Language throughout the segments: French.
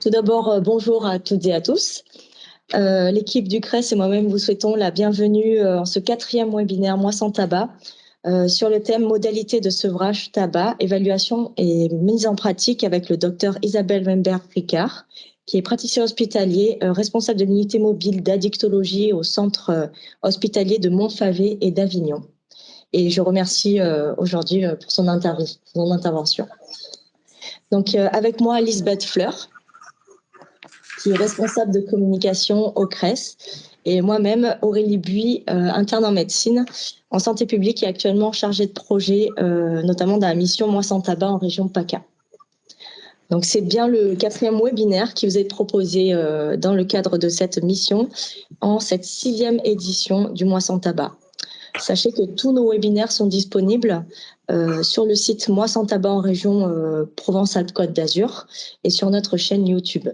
Tout d'abord, bonjour à toutes et à tous. L'équipe du CRES et moi-même vous souhaitons la bienvenue en ce 4e webinaire Moi sans tabac sur le thème modalités de sevrage tabac, évaluation et mise en pratique avec le docteur Isabelle Wemberg-Ricard, qui est praticien hospitalier, responsable de l'unité mobile d'addictologie au centre hospitalier de Montfavet et d'Avignon. Et je remercie aujourd'hui pour son intervention. Donc, avec moi, Lisbeth Fleur, qui est responsable de communication au CRES, et moi-même, Aurélie Buis, interne en médecine, en santé publique et actuellement chargée de projet, notamment dans la mission Moi sans tabac en région PACA. Donc, c'est bien le 4e webinaire qui vous est proposé dans le cadre de cette mission en cette 6e édition du Moi sans tabac. Sachez que tous nos webinaires sont disponibles sur le site Moi sans tabac en région Provence-Alpes-Côte d'Azur et sur notre chaîne YouTube.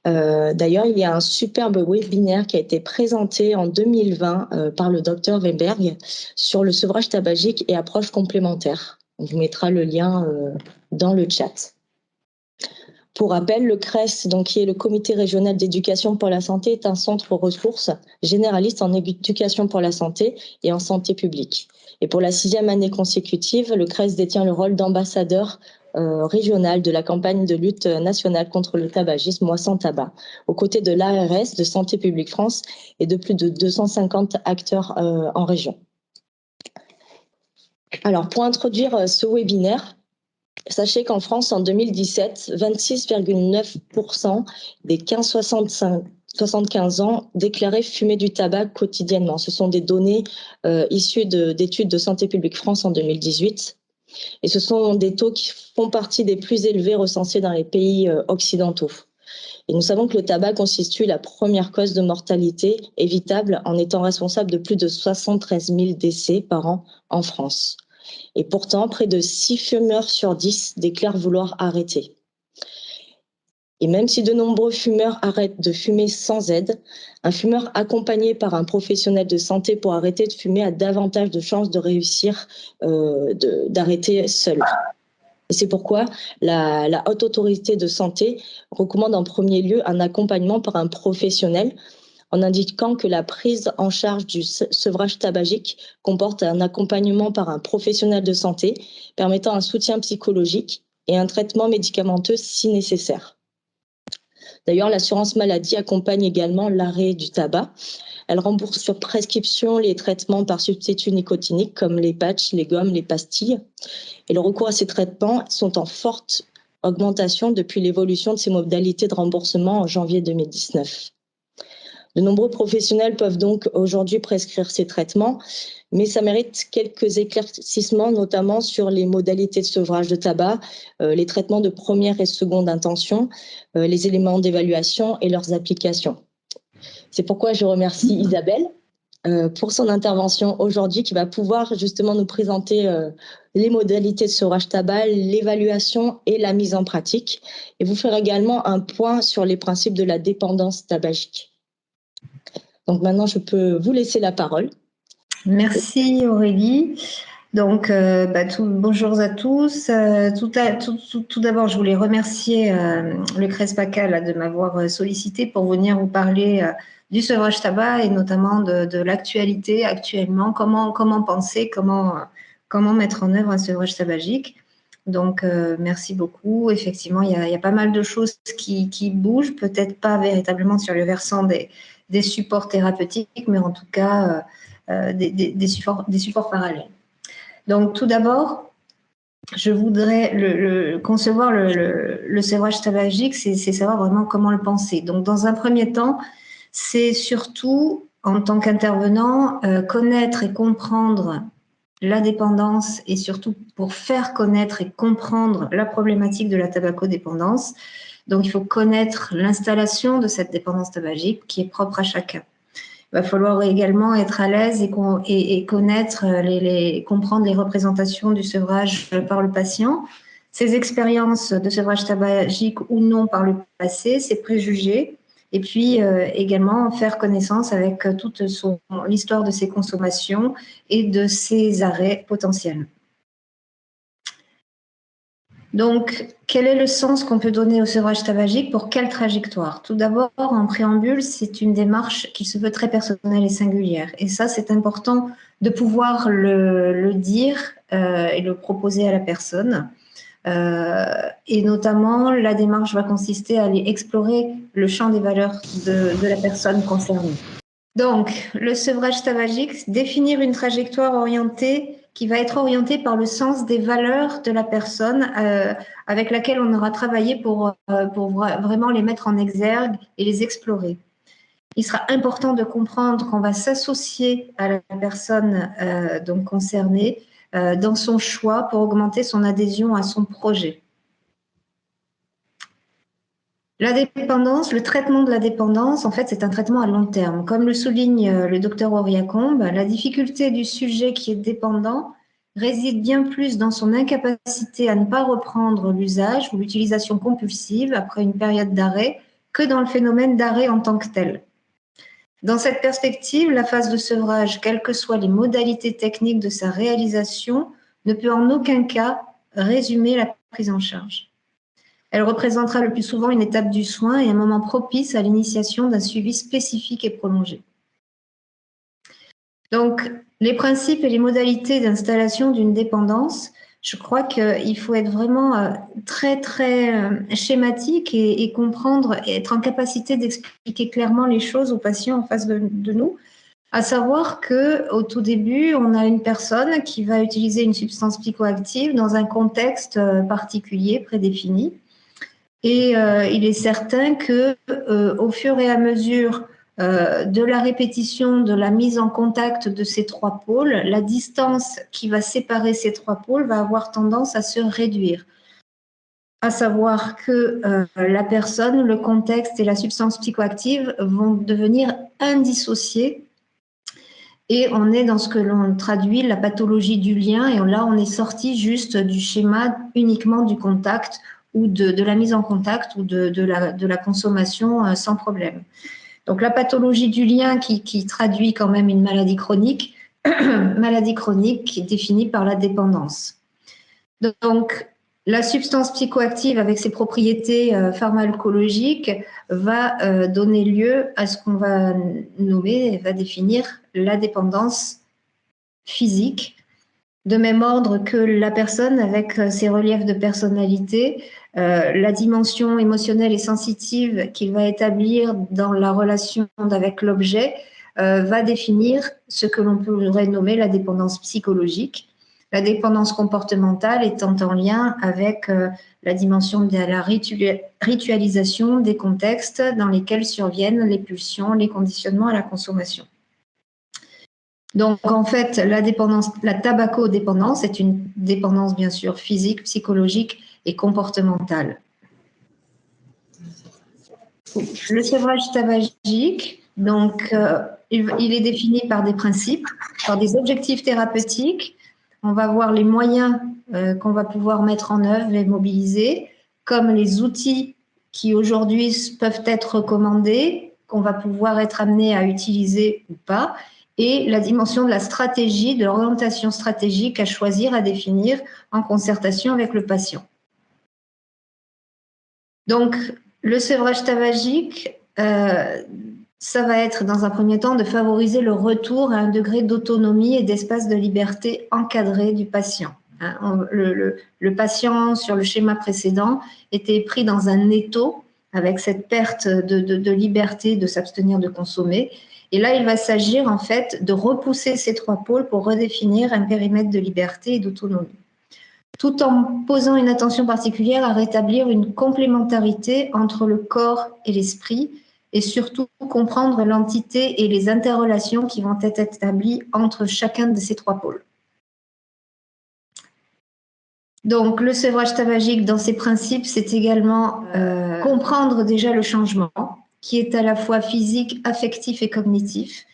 D'ailleurs, il y a un superbe webinaire qui a été présenté en 2020 par le docteur Wemberg sur le sevrage tabagique et approches complémentaires. On vous mettra le lien dans le chat. Pour rappel, le CRES, donc, qui est le Comité régional d'éducation pour la santé, est un centre ressources généraliste en éducation pour la santé et en santé publique. Et pour la 6e année consécutive, le CRES détient le rôle d'ambassadeur régional de la campagne de lutte nationale contre le tabagisme Moi sans tabac, aux côtés de l'ARS, de Santé publique France et de plus de 250 acteurs en région. Alors, pour introduire ce webinaire, sachez qu'en France, en 2017, 26,9% des 15-75 ans déclaraient fumer du tabac quotidiennement. Ce sont des données issues d'études de Santé publique France en 2018. Et ce sont des taux qui font partie des plus élevés recensés dans les pays occidentaux. Et nous savons que le tabac constitue la première cause de mortalité évitable en étant responsable de plus de 73 000 décès par an en France. Et pourtant, près de 6 fumeurs sur 10 déclarent vouloir arrêter. Et même si de nombreux fumeurs arrêtent de fumer sans aide, un fumeur accompagné par un professionnel de santé pour arrêter de fumer a davantage de chances de réussir d'arrêter seul. Et c'est pourquoi la Haute Autorité de Santé recommande en premier lieu un accompagnement par un professionnel en indiquant que la prise en charge du sevrage tabagique comporte un accompagnement par un professionnel de santé permettant un soutien psychologique et un traitement médicamenteux si nécessaire. D'ailleurs, l'assurance maladie accompagne également l'arrêt du tabac. Elle rembourse sur prescription les traitements par substitut nicotinique comme les patchs, les gommes, les pastilles. Et le recours à ces traitements sont en forte augmentation depuis l'évolution de ces modalités de remboursement en janvier 2019. De nombreux professionnels peuvent donc aujourd'hui prescrire ces traitements, mais ça mérite quelques éclaircissements, notamment sur les modalités de sevrage de tabac, les traitements de première et seconde intention, les éléments d'évaluation et leurs applications. C'est pourquoi je remercie Isabelle pour son intervention aujourd'hui, qui va pouvoir justement nous présenter les modalités de sevrage tabac, l'évaluation et la mise en pratique, et vous faire également un point sur les principes de la dépendance tabagique. Donc maintenant, je peux vous laisser la parole. Merci Aurélie. Donc, bonjour à tous. Tout d'abord, je voulais remercier le CRES PACA de m'avoir sollicité pour venir vous parler du sevrage tabac et notamment de l'actualité actuellement, comment penser, comment mettre en œuvre un sevrage tabagique. Donc, merci beaucoup. Effectivement, il y a pas mal de choses qui bougent, peut-être pas véritablement sur le versant des supports thérapeutiques, mais en tout cas des supports parallèles. Donc, tout d'abord, je voudrais concevoir le sevrage tabagique, c'est savoir vraiment comment le penser. Donc, dans un premier temps, c'est surtout, en tant qu'intervenant, connaître et comprendre la dépendance et surtout pour faire connaître et comprendre la problématique de la tabacodépendance. Donc, il faut connaître l'installation de cette dépendance tabagique qui est propre à chacun. Il va falloir également être à l'aise et connaître, comprendre les représentations du sevrage par le patient, ses expériences de sevrage tabagique ou non par le passé, ses préjugés, et puis également faire connaissance avec toute l'histoire de ses consommations et de ses arrêts potentiels. Donc, quel est le sens qu'on peut donner au sevrage tabagique? Pour quelle trajectoire? Tout d'abord, en préambule, c'est une démarche qui se veut très personnelle et singulière. Et ça, c'est important de pouvoir le dire et le proposer à la personne. Et notamment, la démarche va consister à aller explorer le champ des valeurs de la personne concernée. Donc, le sevrage tabagique, définir une trajectoire orientée qui va être orientée par le sens des valeurs de la personne avec laquelle on aura travaillé pour vraiment les mettre en exergue et les explorer. Il sera important de comprendre qu'on va s'associer à la personne donc concernée dans son choix pour augmenter son adhésion à son projet. La dépendance, le traitement de la dépendance, en fait, c'est un traitement à long terme. Comme le souligne le docteur Oriacombe, la difficulté du sujet qui est dépendant réside bien plus dans son incapacité à ne pas reprendre l'usage ou l'utilisation compulsive après une période d'arrêt que dans le phénomène d'arrêt en tant que tel. Dans cette perspective, la phase de sevrage, quelles que soient les modalités techniques de sa réalisation, ne peut en aucun cas résumer la prise en charge. Elle représentera le plus souvent une étape du soin et un moment propice à l'initiation d'un suivi spécifique et prolongé. Donc, les principes et les modalités d'installation d'une dépendance, je crois qu'il faut être vraiment très, très schématique et comprendre et être en capacité d'expliquer clairement les choses aux patients en face de nous. À savoir qu'au tout début, on a une personne qui va utiliser une substance psychoactive dans un contexte particulier, prédéfini. Et il est certain que au fur et à mesure de la répétition, de la mise en contact de ces trois pôles, la distance qui va séparer ces trois pôles va avoir tendance à se réduire. À savoir que la personne, le contexte et la substance psychoactive vont devenir indissociés. Et on est dans ce que l'on traduit la pathologie du lien. Et là, on est sorti juste du schéma uniquement du contact ou de la mise en contact ou de la consommation sans problème. Donc la pathologie du lien qui traduit quand même une maladie chronique qui est définie par la dépendance. Donc la substance psychoactive avec ses propriétés pharmacologiques va donner lieu à ce qu'on va nommer, va définir la dépendance physique, de même ordre que la personne avec ses reliefs de personnalité, la dimension émotionnelle et sensitive qu'il va établir dans la relation avec l'objet va définir ce que l'on pourrait nommer la dépendance psychologique. La dépendance comportementale étant en lien avec la dimension de la ritualisation des contextes dans lesquels surviennent les pulsions, les conditionnements à la consommation. Donc, en fait, la tabacodépendance est une dépendance, bien sûr, physique, psychologique et comportementale. Le sevrage tabagique, donc, il est défini par des principes, par des objectifs thérapeutiques. On va voir les moyens qu'on va pouvoir mettre en œuvre et mobiliser, comme les outils qui aujourd'hui peuvent être recommandés, qu'on va pouvoir être amené à utiliser ou pas, et la dimension de la stratégie, de l'orientation stratégique à choisir, à définir en concertation avec le patient. Donc, le sevrage tabagique, ça va être dans un premier temps de favoriser le retour à un degré d'autonomie et d'espace de liberté encadré du patient. Le patient, sur le schéma précédent, était pris dans un étau avec cette perte de liberté de s'abstenir de consommer. Et là, il va s'agir en fait de repousser ces trois pôles pour redéfinir un périmètre de liberté et d'autonomie, tout en posant une attention particulière à rétablir une complémentarité entre le corps et l'esprit, et surtout comprendre l'entité et les interrelations qui vont être établies entre chacun de ces trois pôles. Donc, le sevrage tabagique, dans ses principes, c'est également comprendre déjà le changement, qui est à la fois physique, affectif et cognitif.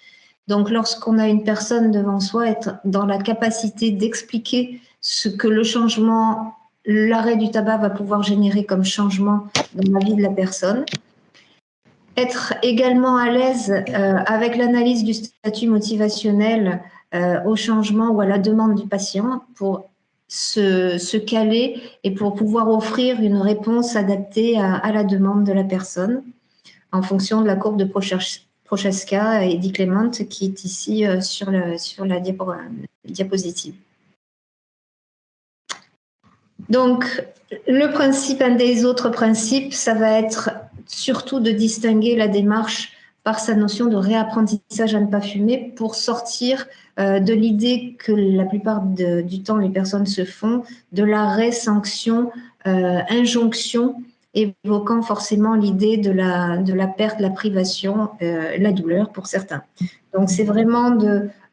Donc, lorsqu'on a une personne devant soi, être dans la capacité d'expliquer ce que le changement, l'arrêt du tabac va pouvoir générer comme changement dans la vie de la personne. Être également à l'aise avec l'analyse du statut motivationnel au changement ou à la demande du patient pour se caler et pour pouvoir offrir une réponse adaptée à la demande de la personne en fonction de la courbe de Prochaska et Di Clement qui est ici sur la diapositive. Donc, le principe, un des autres principes, ça va être surtout de distinguer la démarche par sa notion de réapprentissage à ne pas fumer pour sortir de l'idée que la plupart du temps les personnes se font de l'arrêt, sanction, injonction, évoquant forcément l'idée de la perte, la privation, la douleur pour certains. Donc, c'est vraiment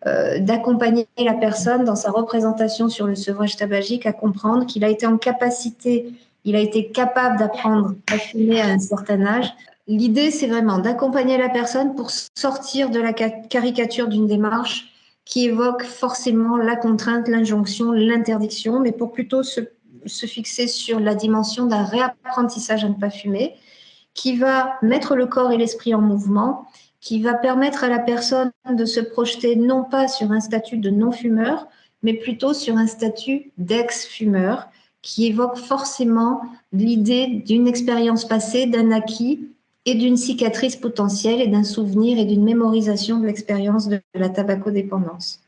d'accompagner la personne dans sa représentation sur le sevrage tabagique à comprendre qu'il a été en capacité, il a été capable d'apprendre à fumer à un certain âge. L'idée, c'est vraiment d'accompagner la personne pour sortir de la caricature d'une démarche qui évoque forcément la contrainte, l'injonction, l'interdiction, mais pour plutôt se fixer sur la dimension d'un réapprentissage à ne pas fumer, qui va mettre le corps et l'esprit en mouvement, qui va permettre à la personne de se projeter non pas sur un statut de non-fumeur, mais plutôt sur un statut d'ex-fumeur, qui évoque forcément l'idée d'une expérience passée, d'un acquis et d'une cicatrice potentielle et d'un souvenir et d'une mémorisation de l'expérience de la tabacodépendance.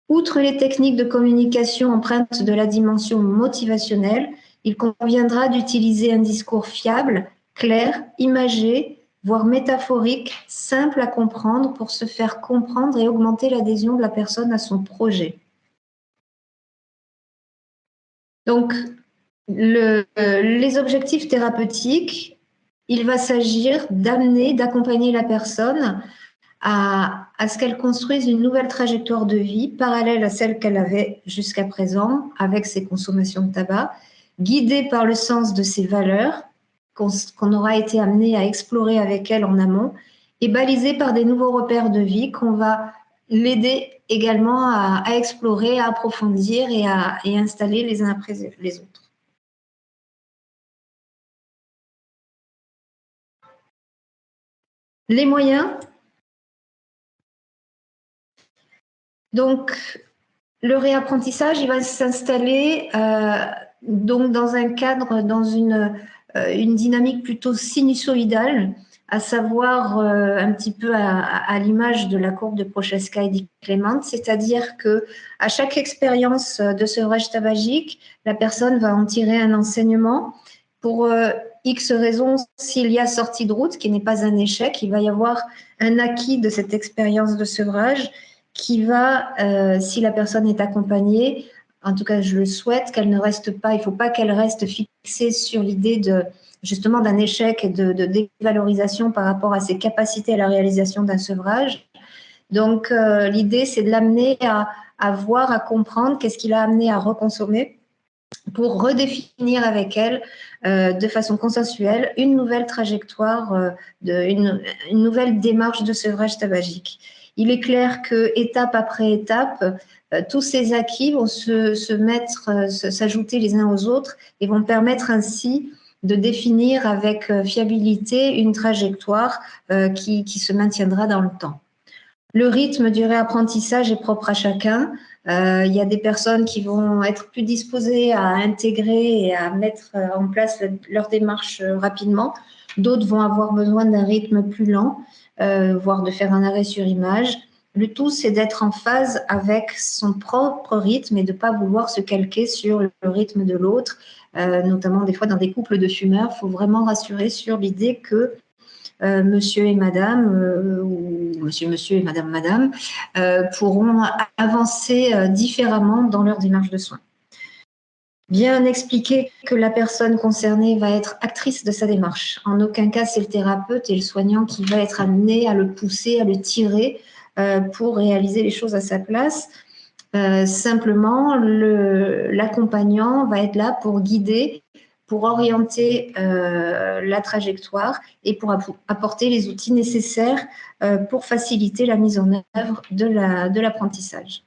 Outre les techniques de communication empreintes de la dimension motivationnelle, il conviendra d'utiliser un discours fiable, clair, imagé, voire métaphorique, simple à comprendre pour se faire comprendre et augmenter l'adhésion de la personne à son projet. Donc, les objectifs thérapeutiques, il va s'agir d'accompagner la personne à ce qu'elle construise une nouvelle trajectoire de vie parallèle à celle qu'elle avait jusqu'à présent avec ses consommations de tabac, guidée par le sens de ses valeurs qu'on aura été amené à explorer avec elle en amont et balisée par des nouveaux repères de vie qu'on va l'aider également à explorer, à approfondir et à installer les uns après les autres. Les moyens. Donc, le réapprentissage, il va s'installer donc dans un cadre, dans une dynamique plutôt sinusoïdale, à savoir un petit peu à l'image de la courbe de Prochaska et Di Clement, c'est-à-dire que à chaque expérience de sevrage tabagique, la personne va en tirer un enseignement. Pour X raisons, s'il y a sortie de route, qui n'est pas un échec, il va y avoir un acquis de cette expérience de sevrage qui va, si la personne est accompagnée, en tout cas je le souhaite, qu'elle ne reste pas, il ne faut pas qu'elle reste fixée sur l'idée justement d'un échec et de dévalorisation par rapport à ses capacités à la réalisation d'un sevrage. Donc l'idée c'est de l'amener à voir, à comprendre qu'est-ce qui l'a amené à reconsommer pour redéfinir avec elle de façon consensuelle une nouvelle trajectoire, une nouvelle démarche de sevrage tabagique. Il est clair que étape après étape, tous ces acquis vont s'ajouter les uns aux autres et vont permettre ainsi de définir avec fiabilité une trajectoire qui se maintiendra dans le temps. Le rythme du réapprentissage est propre à chacun. Il y a des personnes qui vont être plus disposées à intégrer et à mettre en place leur démarche rapidement. D'autres vont avoir besoin d'un rythme plus lent, voire de faire un arrêt sur image. Le tout, c'est d'être en phase avec son propre rythme et de ne pas vouloir se calquer sur le rythme de l'autre, notamment des fois dans des couples de fumeurs. Il faut vraiment rassurer sur l'idée que monsieur et madame, ou monsieur et madame, pourront avancer différemment dans leur démarche de soins. Bien expliquer que la personne concernée va être actrice de sa démarche. En aucun cas, c'est le thérapeute et le soignant qui va être amené à le pousser, à le tirer pour réaliser les choses à sa place. Simplement, l'accompagnant va être là pour guider, pour orienter la trajectoire et pour apporter les outils nécessaires pour faciliter la mise en œuvre de l'apprentissage.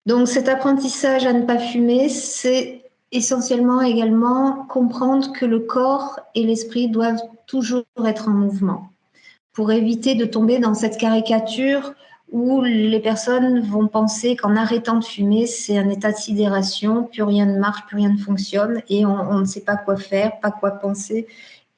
Donc cet apprentissage à ne pas fumer, c'est essentiellement également comprendre que le corps et l'esprit doivent toujours être en mouvement pour éviter de tomber dans cette caricature où les personnes vont penser qu'en arrêtant de fumer, c'est un état de sidération, plus rien ne marche, plus rien ne fonctionne, et on ne sait pas quoi faire, pas quoi penser.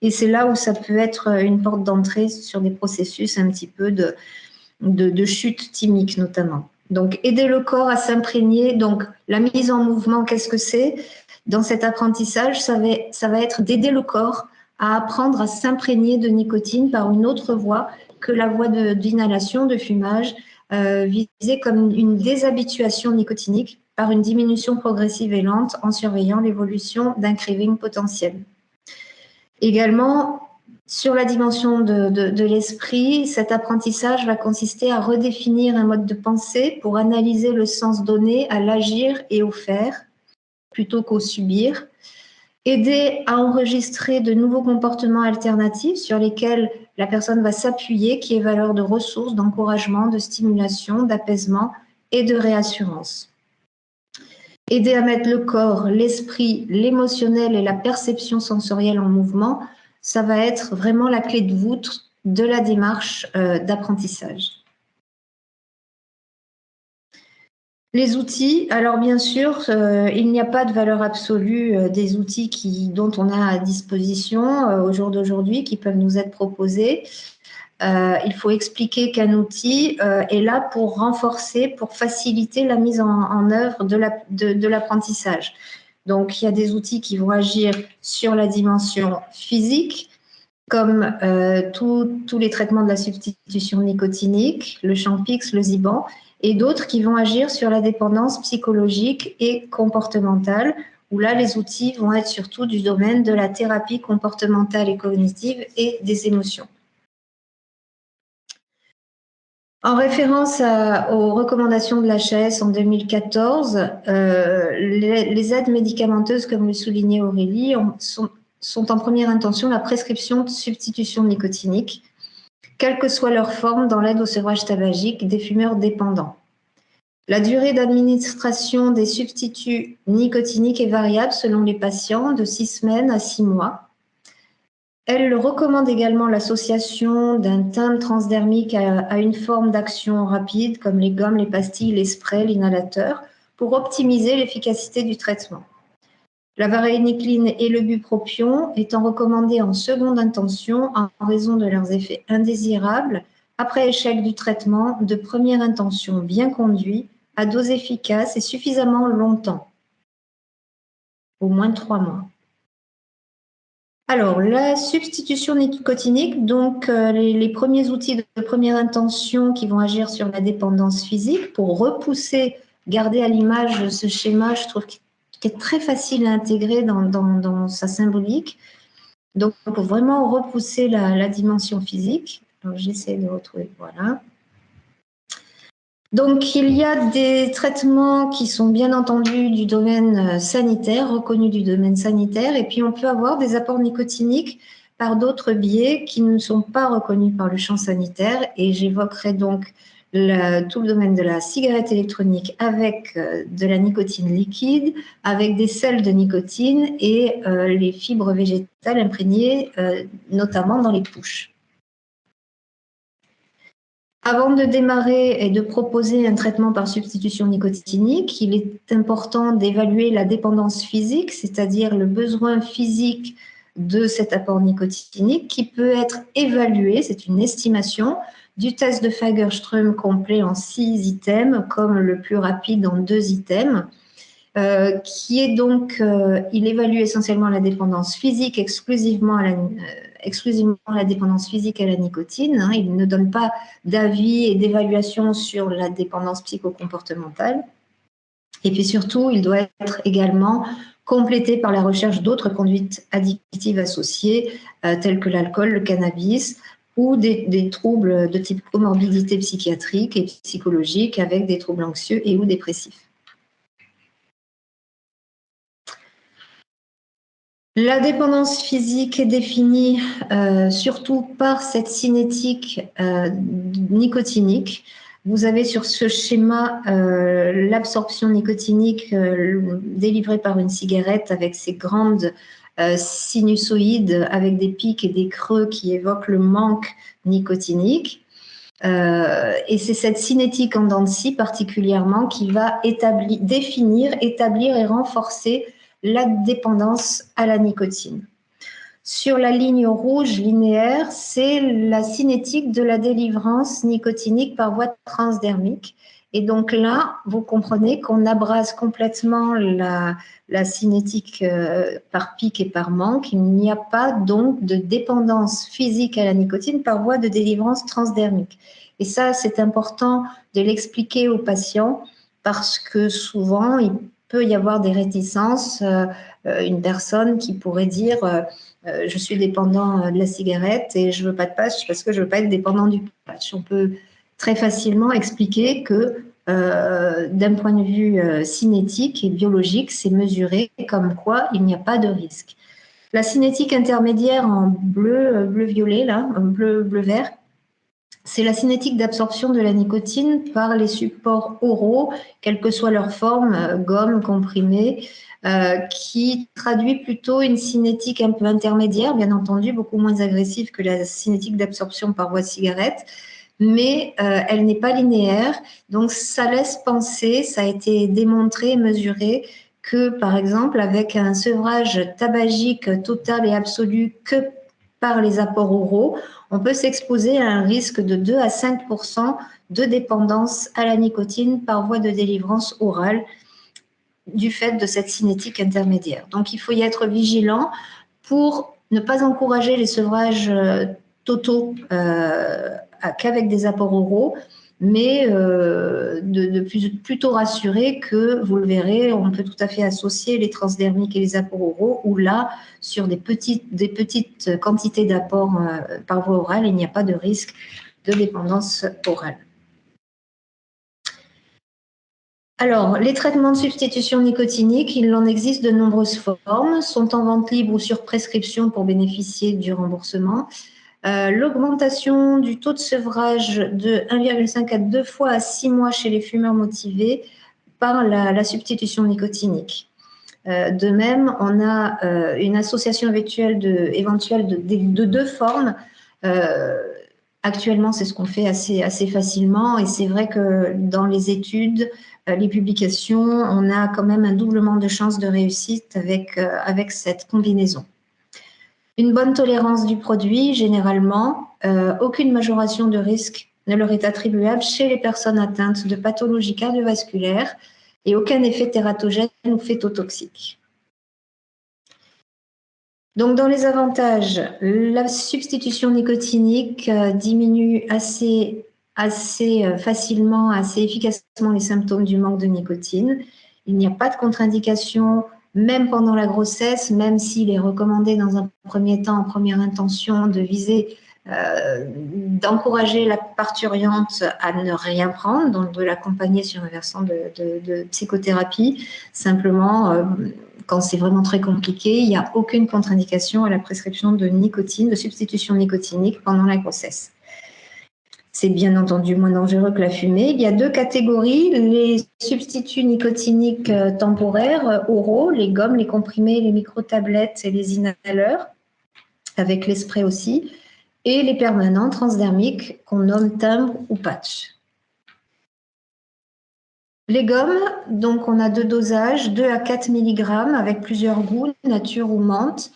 Et c'est là où ça peut être une porte d'entrée sur des processus un petit peu de chute thymique notamment. Donc, aider le corps à s'imprégner. Donc, la mise en mouvement, qu'est-ce que c'est? Dans cet apprentissage, ça va être d'aider le corps à apprendre à s'imprégner de nicotine par une autre voie que la voie d'inhalation, de fumage, visée comme une déshabituation nicotinique par une diminution progressive et lente en surveillant l'évolution d'un craving potentiel. Également, sur la dimension de l'esprit, cet apprentissage va consister à redéfinir un mode de pensée pour analyser le sens donné à l'agir et au faire, plutôt qu'au subir. Aider à enregistrer de nouveaux comportements alternatifs sur lesquels la personne va s'appuyer, qui est valeur de ressources, d'encouragement, de stimulation, d'apaisement et de réassurance. Aider à mettre le corps, l'esprit, l'émotionnel et la perception sensorielle en mouvement, ça va être vraiment la clé de voûte de la démarche d'apprentissage. Les outils, alors bien sûr, il n'y a pas de valeur absolue des outils dont on a à disposition au jour d'aujourd'hui qui peuvent nous être proposés. Il faut expliquer qu'un outil est là pour renforcer, pour faciliter la mise en œuvre de l'apprentissage. Donc, il y a des outils qui vont agir sur la dimension physique, comme tous les traitements de la substitution nicotinique, le Champix, le Ziban, et d'autres qui vont agir sur la dépendance psychologique et comportementale, où là, les outils vont être surtout du domaine de la thérapie comportementale et cognitive et des émotions. En référence aux recommandations de l'HAS en 2014, les aides médicamenteuses, comme le soulignait Aurélie, sont en première intention la prescription de substitution nicotinique, quelle que soit leur forme dans l'aide au sevrage tabagique des fumeurs dépendants. La durée d'administration des substituts nicotiniques est variable selon les patients, de 6 semaines à 6 mois. Elle recommande également l'association d'un timbre transdermique à une forme d'action rapide, comme les gommes, les pastilles, les sprays, l'inhalateur, pour optimiser l'efficacité du traitement. La varénicline et le bupropion étant recommandés en seconde intention en raison de leurs effets indésirables, après échec du traitement de première intention bien conduit, à dose efficace et suffisamment longtemps, au moins 3 mois. Alors, la substitution nicotinique, donc les premiers outils de première intention qui vont agir sur la dépendance physique pour repousser, garder à l'image ce schéma, je trouve qui est très facile à intégrer dans sa symbolique. Donc, pour vraiment repousser la dimension physique. Alors, j'essaie de retrouver, voilà. Donc, il y a des traitements qui sont bien entendu du domaine sanitaire, reconnus du domaine sanitaire, et puis on peut avoir des apports nicotiniques par d'autres biais qui ne sont pas reconnus par le champ sanitaire, et j'évoquerai donc tout le domaine de la cigarette électronique avec de la nicotine liquide, avec des sels de nicotine et les fibres végétales imprégnées, notamment dans les couches. Avant de démarrer et de proposer un traitement par substitution nicotinique, il est important d'évaluer la dépendance physique, c'est-à-dire le besoin physique de cet apport nicotinique qui peut être évalué, c'est une estimation, du test de Fagerström complet en 6 items, comme le plus rapide en 2 items, qui est donc, il évalue essentiellement la dépendance physique exclusivement la dépendance physique à la nicotine. Hein. Il ne donne pas d'avis et d'évaluation sur la dépendance psychocomportementale. Et puis surtout, il doit être également complété par la recherche d'autres conduites addictives associées, telles que l'alcool, le cannabis, ou des troubles de type comorbidité psychiatrique et psychologique avec des troubles anxieux et ou dépressifs. La dépendance physique est définie surtout par cette cinétique nicotinique. Vous avez sur ce schéma l'absorption nicotinique délivrée par une cigarette avec ses grandes sinusoïdes avec des pics et des creux qui évoquent le manque nicotinique. Et c'est cette cinétique en dents de scie particulièrement qui va définir, établir et renforcer la dépendance à la nicotine. Sur la ligne rouge linéaire, c'est la cinétique de la délivrance nicotinique par voie transdermique. Et donc là, vous comprenez qu'on abrase complètement la cinétique par pic et par manque. Il n'y a pas donc de dépendance physique à la nicotine par voie de délivrance transdermique. Et ça, c'est important de l'expliquer aux patients parce que souvent, il peut y avoir des réticences. Une personne qui pourrait dire je suis dépendant de la cigarette et je veux pas de patch parce que je veux pas être dépendant du patch. On peut très facilement expliquer que d'un point de vue cinétique et biologique, c'est mesuré comme quoi il n'y a pas de risque. La cinétique intermédiaire en bleu-violet, là, bleu-vert, c'est la cinétique d'absorption de la nicotine par les supports oraux, quelle que soit leur forme, gomme, comprimé, qui traduit plutôt une cinétique un peu intermédiaire, bien entendu, beaucoup moins agressive que la cinétique d'absorption par voie de cigarette, mais elle n'est pas linéaire. Donc, ça laisse penser, ça a été démontré, mesuré, que, par exemple, avec un sevrage tabagique total et absolu que par les apports oraux, on peut s'exposer à un risque de 2 à 5% de dépendance à la nicotine par voie de délivrance orale du fait de cette cinétique intermédiaire. Donc, il faut y être vigilant pour ne pas encourager les sevrages totaux qu'avec des apports oraux, mais plutôt rassurer que, vous le verrez, on peut tout à fait associer les transdermiques et les apports oraux, où là, sur des petites quantités d'apports par voie orale, il n'y a pas de risque de dépendance orale. Alors, les traitements de substitution nicotinique, il en existe de nombreuses formes, sont en vente libre ou sur prescription pour bénéficier du remboursement. L'augmentation du taux de sevrage de 1,5 à 2 fois à 6 mois chez les fumeurs motivés par la substitution nicotinique. De même, on a une association éventuelle de deux formes. Actuellement, c'est ce qu'on fait assez facilement et c'est vrai que dans les études, les publications, on a quand même un doublement de chances de réussite avec cette combinaison. Une bonne tolérance du produit, généralement, aucune majoration de risque ne leur est attribuable chez les personnes atteintes de pathologies cardiovasculaires et aucun effet tératogène ou phétotoxique. Donc, dans les avantages, la substitution nicotinique diminue assez facilement, assez efficacement les symptômes du manque de nicotine. Il n'y a pas de contre-indication, même pendant la grossesse, même s'il est recommandé dans un premier temps, en première intention, de viser, d'encourager la parturiente à ne rien prendre, donc de l'accompagner sur un versant de psychothérapie, simplement quand c'est vraiment très compliqué, il n'y a aucune contre-indication à la prescription de nicotine, de substitution nicotinique pendant la grossesse. C'est bien entendu moins dangereux que la fumée. Il y a deux catégories, les substituts nicotiniques temporaires, oraux, les gommes, les comprimés, les microtablettes et les inhaleurs, avec les sprays aussi, et les permanents transdermiques qu'on nomme timbres ou patch. Les gommes, donc on a deux dosages, 2 à 4 mg avec plusieurs goûts, nature ou menthe,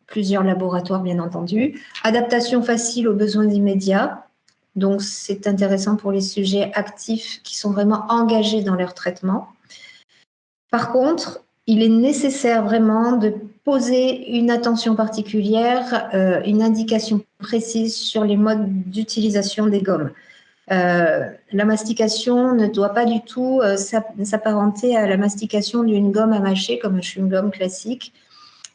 plusieurs laboratoires bien entendu. Adaptation facile aux besoins immédiats, donc c'est intéressant pour les sujets actifs qui sont vraiment engagés dans leur traitement. Par contre, il est nécessaire vraiment de poser une attention particulière, une indication précise sur les modes d'utilisation des gommes. La mastication ne doit pas du tout s'apparenter à la mastication d'une gomme à mâcher comme un chewing-gum classique.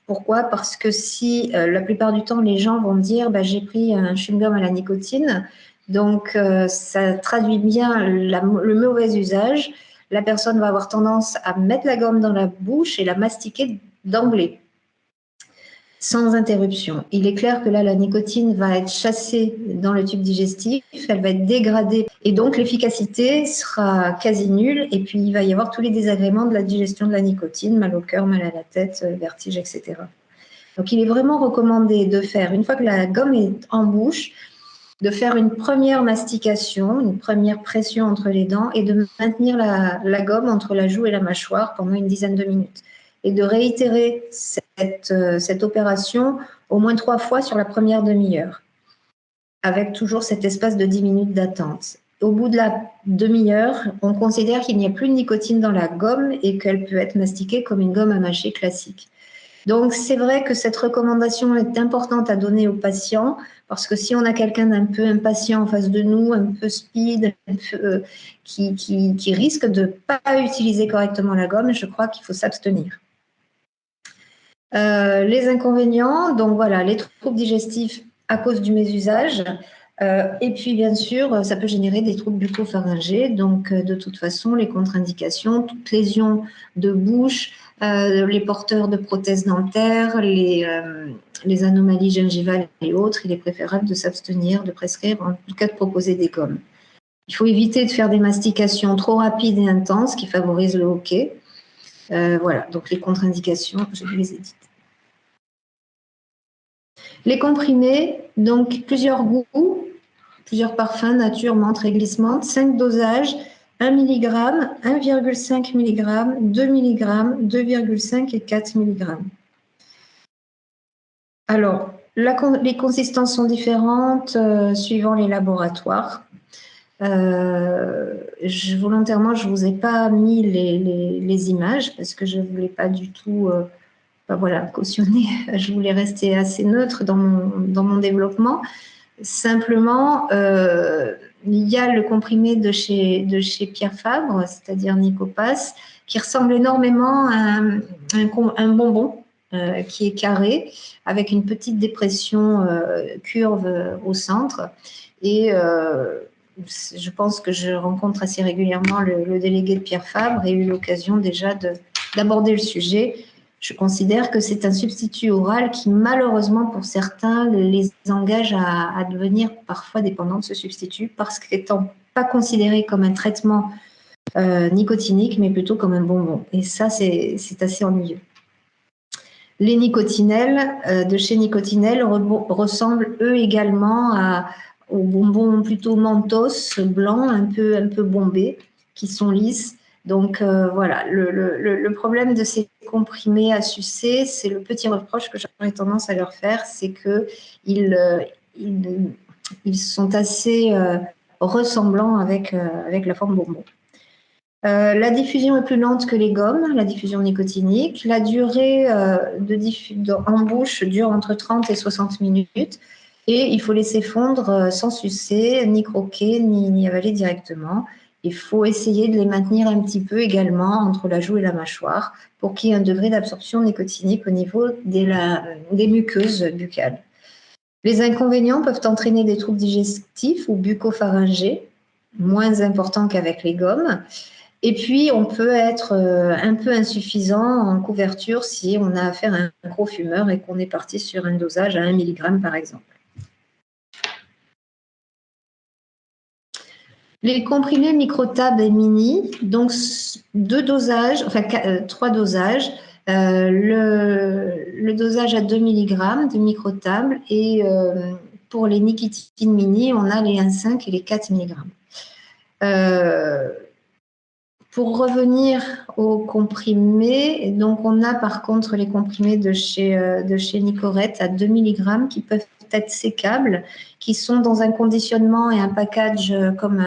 Pourquoi? Parce que si la plupart du temps les gens vont dire j'ai pris un chewing-gum à la nicotine, donc ça traduit bien le mauvais usage. La personne va avoir tendance à mettre la gomme dans la bouche et la mastiquer d'emblée, sans interruption. Il est clair que là, la nicotine va être chassée dans le tube digestif, elle va être dégradée et donc l'efficacité sera quasi nulle et puis il va y avoir tous les désagréments de la digestion de la nicotine, mal au cœur, mal à la tête, vertige, etc. Donc il est vraiment recommandé de faire, une fois que la gomme est en bouche, de faire une première mastication, une première pression entre les dents et de maintenir la gomme entre la joue et la mâchoire pendant une dizaine de minutes. Et de réitérer cette opération au moins 3 fois sur la première demi-heure, avec toujours cet espace de 10 minutes d'attente. Au bout de la demi-heure, on considère qu'il n'y a plus de nicotine dans la gomme et qu'elle peut être mastiquée comme une gomme à mâcher classique. Donc, c'est vrai que cette recommandation est importante à donner aux patients parce que si on a quelqu'un d'un peu impatient en face de nous, un peu speed, qui risque de ne pas utiliser correctement la gomme, je crois qu'il faut s'abstenir. Les inconvénients, donc voilà, les troubles digestifs à cause du mésusage. Et puis, bien sûr, ça peut générer des troubles bucco-pharyngés. Donc, de toute façon, les contre-indications, toute lésion de bouche, les porteurs de prothèses dentaires, les anomalies gingivales et autres, il est préférable de s'abstenir, de prescrire, en tout cas de proposer des gommes. Il faut éviter de faire des mastications trop rapides et intenses qui favorisent le hoquet. Voilà, donc les contre-indications, je vous les ai dites. Les comprimés, donc plusieurs goûts, plusieurs parfums, nature, menthe, réglissement, 5 dosages, 1 mg, 1,5 mg, 2 mg, 2,5 et 4 mg. Alors, les consistances sont différentes suivant les laboratoires. Volontairement, je ne vous ai pas mis les images parce que je ne voulais pas du tout cautionner. Je voulais rester assez neutre dans mon développement. Simplement, il y a le comprimé de chez Pierre Fabre, c'est-à-dire Nicopas, qui ressemble énormément à un bonbon qui est carré, avec une petite dépression curve au centre. Et je pense que je rencontre assez régulièrement le délégué de Pierre Fabre et j'ai eu l'occasion déjà d'aborder le sujet. Je considère que c'est un substitut oral qui, malheureusement, pour certains, les engage à devenir parfois dépendants de ce substitut parce qu'étant pas considéré comme un traitement nicotinique, mais plutôt comme un bonbon. Et ça, c'est assez ennuyeux. Les nicotinelles de chez Nicotinelle ressemblent, eux également, aux bonbons plutôt mentos, blancs, un peu bombés, qui sont lisses. Donc voilà, le problème de ces comprimés à sucer, c'est le petit reproche que j'aurais tendance à leur faire, c'est qu'ils sont assez ressemblants avec la forme bonbon. La diffusion est plus lente que les gommes, la diffusion nicotinique. La durée en bouche dure entre 30 et 60 minutes et il faut laisser fondre sans sucer, ni croquer, ni avaler directement. Il faut essayer de les maintenir un petit peu également entre la joue et la mâchoire pour qu'il y ait un degré d'absorption nicotinique au niveau des muqueuses buccales. Les inconvénients peuvent entraîner des troubles digestifs ou bucco-pharyngés, moins importants qu'avec les gommes. Et puis, on peut être un peu insuffisant en couverture si on a affaire à un gros fumeur et qu'on est parti sur un dosage à 1 mg par exemple. Les comprimés microtables et mini, donc 3 dosages. Le dosage à 2 mg de microtable et pour les nicotines mini, on a les 1,5 et les 4 mg. Pour revenir aux comprimés, donc on a par contre les comprimés de chez Nicorette à 2 mg qui peuvent être sécables, qui sont dans un conditionnement et un package comme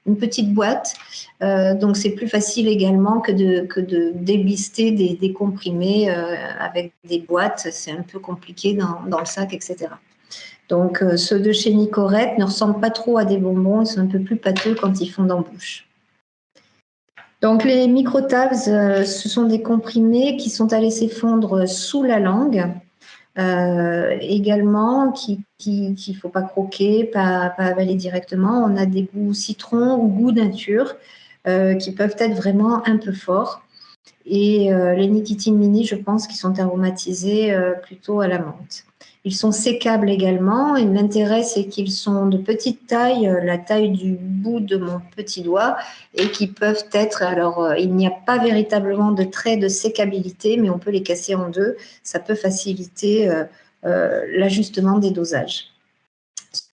une petite boîte. Donc c'est plus facile également que de déblister des comprimés avec des boîtes. C'est un peu compliqué dans le sac, etc. Donc ceux de chez Nicorette ne ressemblent pas trop à des bonbons, ils sont un peu plus pâteux quand ils fondent en bouche. Donc, les microtabs, ce sont des comprimés qui sont à laisser fondre sous la langue, également, qu'il ne faut pas croquer, pas avaler directement. On a des goûts citron ou goût nature qui peuvent être vraiment un peu forts. Et les nicotines mini, je pense qu'ils sont aromatisés plutôt à la menthe. Ils sont sécables également et l'intérêt, c'est qu'ils sont de petite taille, la taille du bout de mon petit doigt et qui peuvent être, alors il n'y a pas véritablement de trait de sécabilité, mais on peut les casser en deux. Ça peut faciliter l'ajustement des dosages.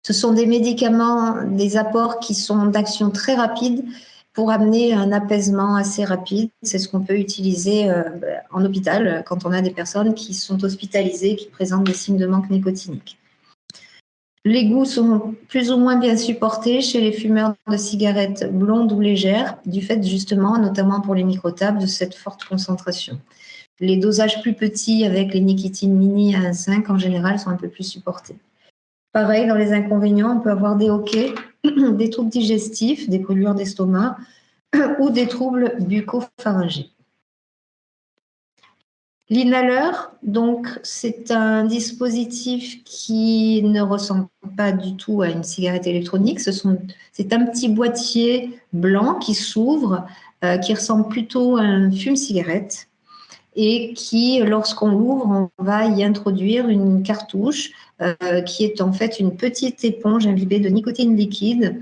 Ce sont des médicaments, des apports qui sont d'action très rapide pour amener un apaisement assez rapide. C'est ce qu'on peut utiliser en hôpital quand on a des personnes qui sont hospitalisées, qui présentent des signes de manque nicotinique. Les goûts sont plus ou moins bien supportés chez les fumeurs de cigarettes blondes ou légères, du fait justement, notamment pour les microtables, de cette forte concentration. Les dosages plus petits avec les nicotines mini à 1,5 en général sont un peu plus supportés. Pareil, dans les inconvénients, on peut avoir des hoquets, des troubles digestifs, des brûlures d'estomac ou des troubles bucco-pharyngés. L'inhaleur, donc, c'est un dispositif qui ne ressemble pas du tout à une cigarette électronique. C'est un petit boîtier blanc qui s'ouvre, qui ressemble plutôt à un fume-cigarette et qui, lorsqu'on l'ouvre, on va y introduire une cartouche qui est en fait une petite éponge imbibée de nicotine liquide.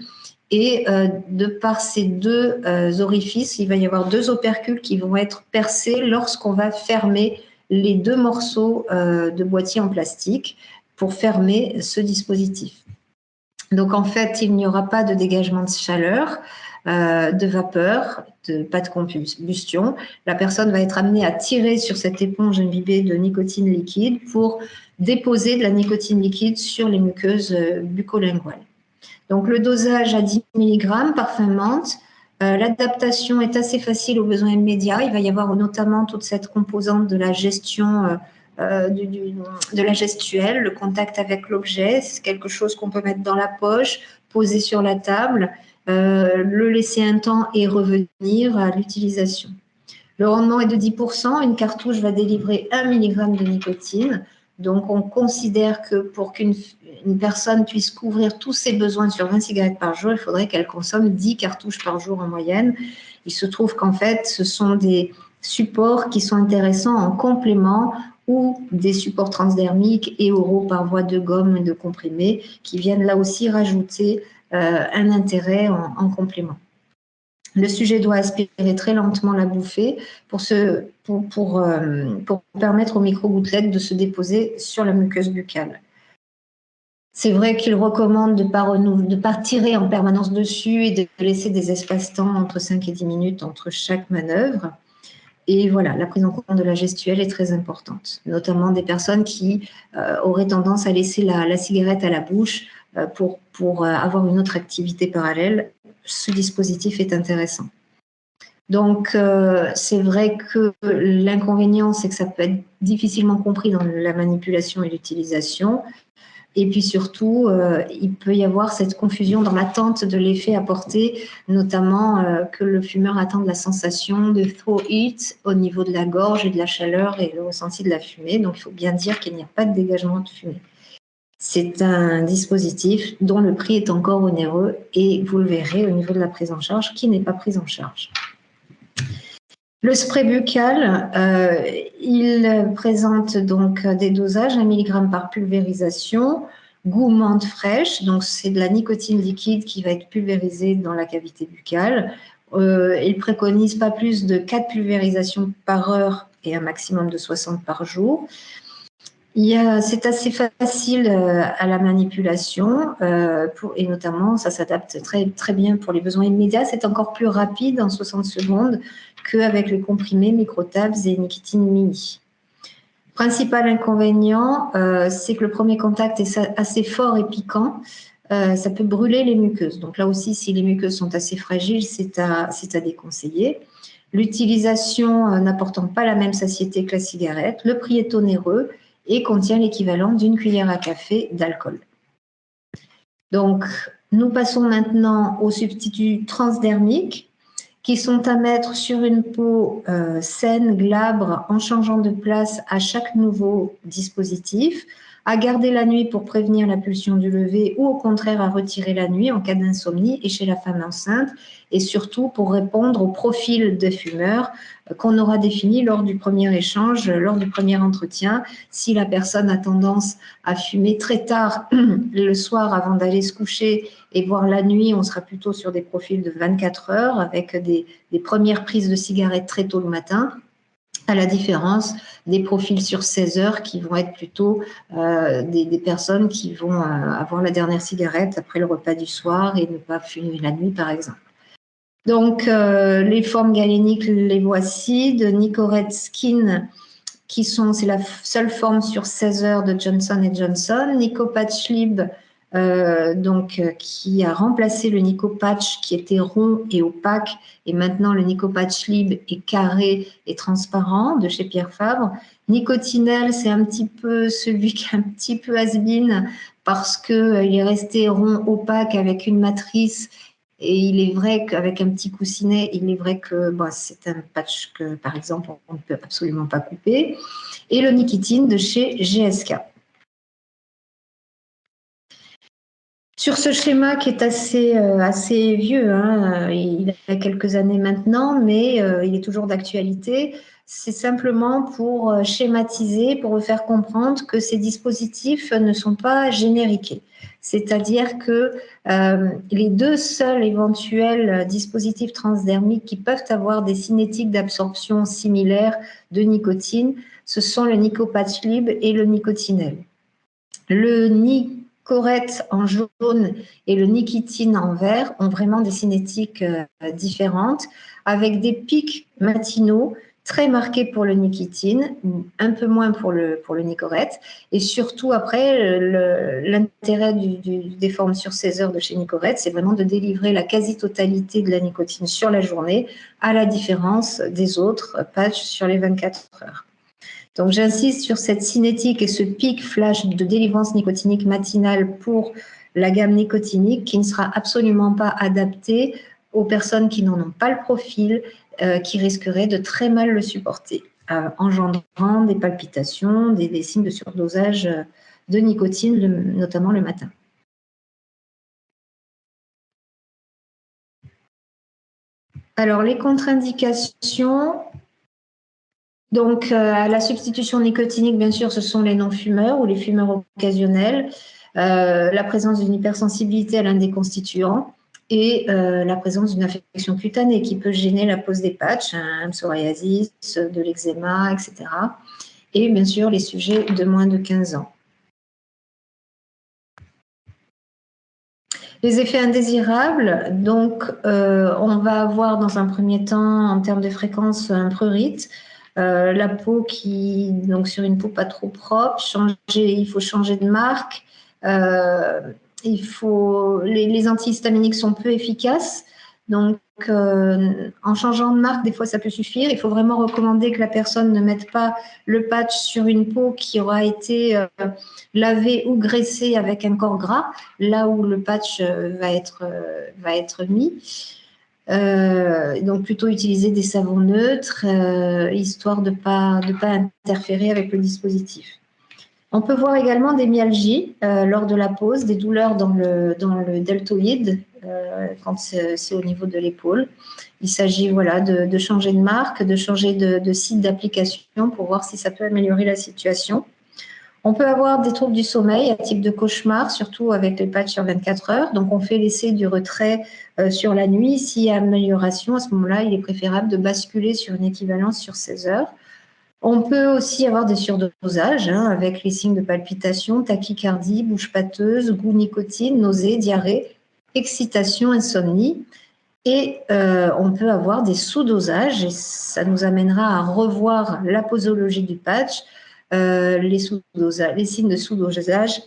Et de par ces deux orifices, il va y avoir deux opercules qui vont être percés lorsqu'on va fermer les deux morceaux de boîtier en plastique pour fermer ce dispositif. Donc en fait, il n'y aura pas de dégagement de chaleur, de vapeur, pas de combustion. La personne va être amenée à tirer sur cette éponge imbibée de nicotine liquide pour déposer de la nicotine liquide sur les muqueuses bucco-linguales. Donc, le dosage à 10 mg par fin menthe. L'adaptation est assez facile aux besoins immédiats. Il va y avoir notamment toute cette composante de la gestion de la gestuelle, le contact avec l'objet. C'est quelque chose qu'on peut mettre dans la poche, poser sur la table, le laisser un temps et revenir à l'utilisation. Le rendement est de 10%. Une cartouche va délivrer 1 mg de nicotine. Donc, on considère que pour qu'une personne puisse couvrir tous ses besoins sur 20 cigarettes par jour, il faudrait qu'elle consomme 10 cartouches par jour en moyenne. Il se trouve qu'en fait, ce sont des supports qui sont intéressants en complément ou des supports transdermiques et oraux par voie de gomme et de comprimés qui viennent là aussi rajouter un intérêt en complément. Le sujet doit aspirer très lentement la bouffée pour permettre aux micro-gouttelettes de se déposer sur la muqueuse buccale. C'est vrai qu'il recommande de ne pas tirer en permanence dessus et de laisser des espaces-temps entre 5 et 10 minutes entre chaque manœuvre. Et voilà, la prise en compte de la gestuelle est très importante, notamment des personnes qui auraient tendance à laisser la cigarette à la bouche pour avoir une autre activité parallèle. Ce dispositif est intéressant. Donc, c'est vrai que l'inconvénient, c'est que ça peut être difficilement compris dans la manipulation et l'utilisation. Et puis surtout, il peut y avoir cette confusion dans l'attente de l'effet apporté, notamment que le fumeur attend de la sensation de throat heat au niveau de la gorge et de la chaleur et le ressenti de la fumée. Donc, il faut bien dire qu'il n'y a pas de dégagement de fumée. C'est un dispositif dont le prix est encore onéreux et vous le verrez au niveau de la prise en charge qui n'est pas prise en charge. Le spray buccal, il présente donc des dosages 1 mg par pulvérisation, goût menthe fraîche, donc c'est de la nicotine liquide qui va être pulvérisée dans la cavité buccale. Il préconise pas plus de 4 pulvérisations par heure et un maximum de 60 par jour. C'est assez facile à la manipulation et notamment ça s'adapte très, très bien pour les besoins immédiats. C'est encore plus rapide en 60 secondes qu'avec les comprimés microtabs et nicotine mini. Principal inconvénient, c'est que le premier contact est assez fort et piquant. Ça peut brûler les muqueuses. Donc là aussi, si les muqueuses sont assez fragiles, c'est à déconseiller. L'utilisation n'apportant pas la même satiété que la cigarette, le prix est onéreux et contient l'équivalent d'une cuillère à café d'alcool. Donc, nous passons maintenant aux substituts transdermiques qui sont à mettre sur une peau saine, glabre, en changeant de place à chaque nouveau dispositif, à garder la nuit pour prévenir la pulsion du lever ou au contraire à retirer la nuit en cas d'insomnie et chez la femme enceinte et surtout pour répondre au profil des fumeurs qu'on aura défini lors du premier échange, lors du premier entretien. Si la personne a tendance à fumer très tard le soir avant d'aller se coucher et voire la nuit, on sera plutôt sur des profils de 24 heures avec des premières prises de cigarettes très tôt le matin. à la différence des profils sur 16 heures qui vont être plutôt des personnes qui vont avoir la dernière cigarette après le repas du soir et ne pas fumer la nuit, par exemple. Donc, les formes galéniques, les voici, de Nicorette Skin, c'est la seule forme sur 16 heures de Johnson & Johnson. Nicopatch Lib, qui a remplacé le Nicopatch qui était rond et opaque, et maintenant le Nicopatch Lib est carré et transparent de chez Pierre Fabre. Nicotinell, c'est un petit peu celui qui est un petit peu has-been parce qu'il est resté rond, opaque avec une matrice. Et il est vrai qu'avec un petit coussinet, il est vrai que c'est un patch que, par exemple, on ne peut absolument pas couper. Et le Nicotine de chez GSK. Sur ce schéma qui est assez vieux, hein, il a quelques années maintenant, mais il est toujours d'actualité, c'est simplement pour schématiser, pour vous faire comprendre que ces dispositifs ne sont pas génériqués. C'est-à-dire que les deux seuls éventuels dispositifs transdermiques qui peuvent avoir des cinétiques d'absorption similaires de nicotine, ce sont le Nicopatch Lib et le Nicotinell. Le Nicorette en jaune et le Nicotine en vert ont vraiment des cinétiques différentes, avec des pics matinaux très marqués pour le Nicotine, un peu moins pour le Nicorette. Et surtout, après, l'intérêt des formes sur 16 heures de chez Nicorette, c'est vraiment de délivrer la quasi-totalité de la nicotine sur la journée, à la différence des autres patchs sur les 24 heures. Donc, j'insiste sur cette cinétique et ce pic flash de délivrance nicotinique matinale pour la gamme nicotinique qui ne sera absolument pas adaptée aux personnes qui n'en ont pas le profil, qui risqueraient de très mal le supporter, engendrant des palpitations, des signes de surdosage de nicotine, notamment le matin. Alors, les contre-indications. Donc, la substitution nicotinique, bien sûr, ce sont les non-fumeurs ou les fumeurs occasionnels, la présence d'une hypersensibilité à l'un des constituants et la présence d'une affection cutanée qui peut gêner la pose des patchs, un psoriasis, de l'eczéma, etc. Et bien sûr, les sujets de moins de 15 ans. Les effets indésirables, donc on va avoir dans un premier temps, en termes de fréquence, un prurite, la peau donc sur une peau pas trop propre, il faut changer de marque, les antihistaminiques sont peu efficaces, donc en changeant de marque, des fois ça peut suffire. Il faut vraiment recommander que la personne ne mette pas le patch sur une peau qui aura été lavée ou graissée avec un corps gras, là où le patch va être mis. Donc plutôt utiliser des savons neutres, histoire de pas interférer avec le dispositif. On peut voir également des myalgies lors de la pose, des douleurs dans le deltoïde quand c'est au niveau de l'épaule. Il s'agit de changer de marque, de changer de site d'application pour voir si ça peut améliorer la situation. On peut avoir des troubles du sommeil à type de cauchemar, surtout avec les patchs sur 24 heures. Donc, on fait l'essai du retrait sur la nuit. S'il y a amélioration, à ce moment-là, il est préférable de basculer sur une équivalence sur 16 heures. On peut aussi avoir des surdosages avec les signes de palpitation, tachycardie, bouche pâteuse, goût nicotine, nausée, diarrhée, excitation, insomnie. Et on peut avoir des sous-dosages et ça nous amènera à revoir la posologie du patch, les signes de sous-dosage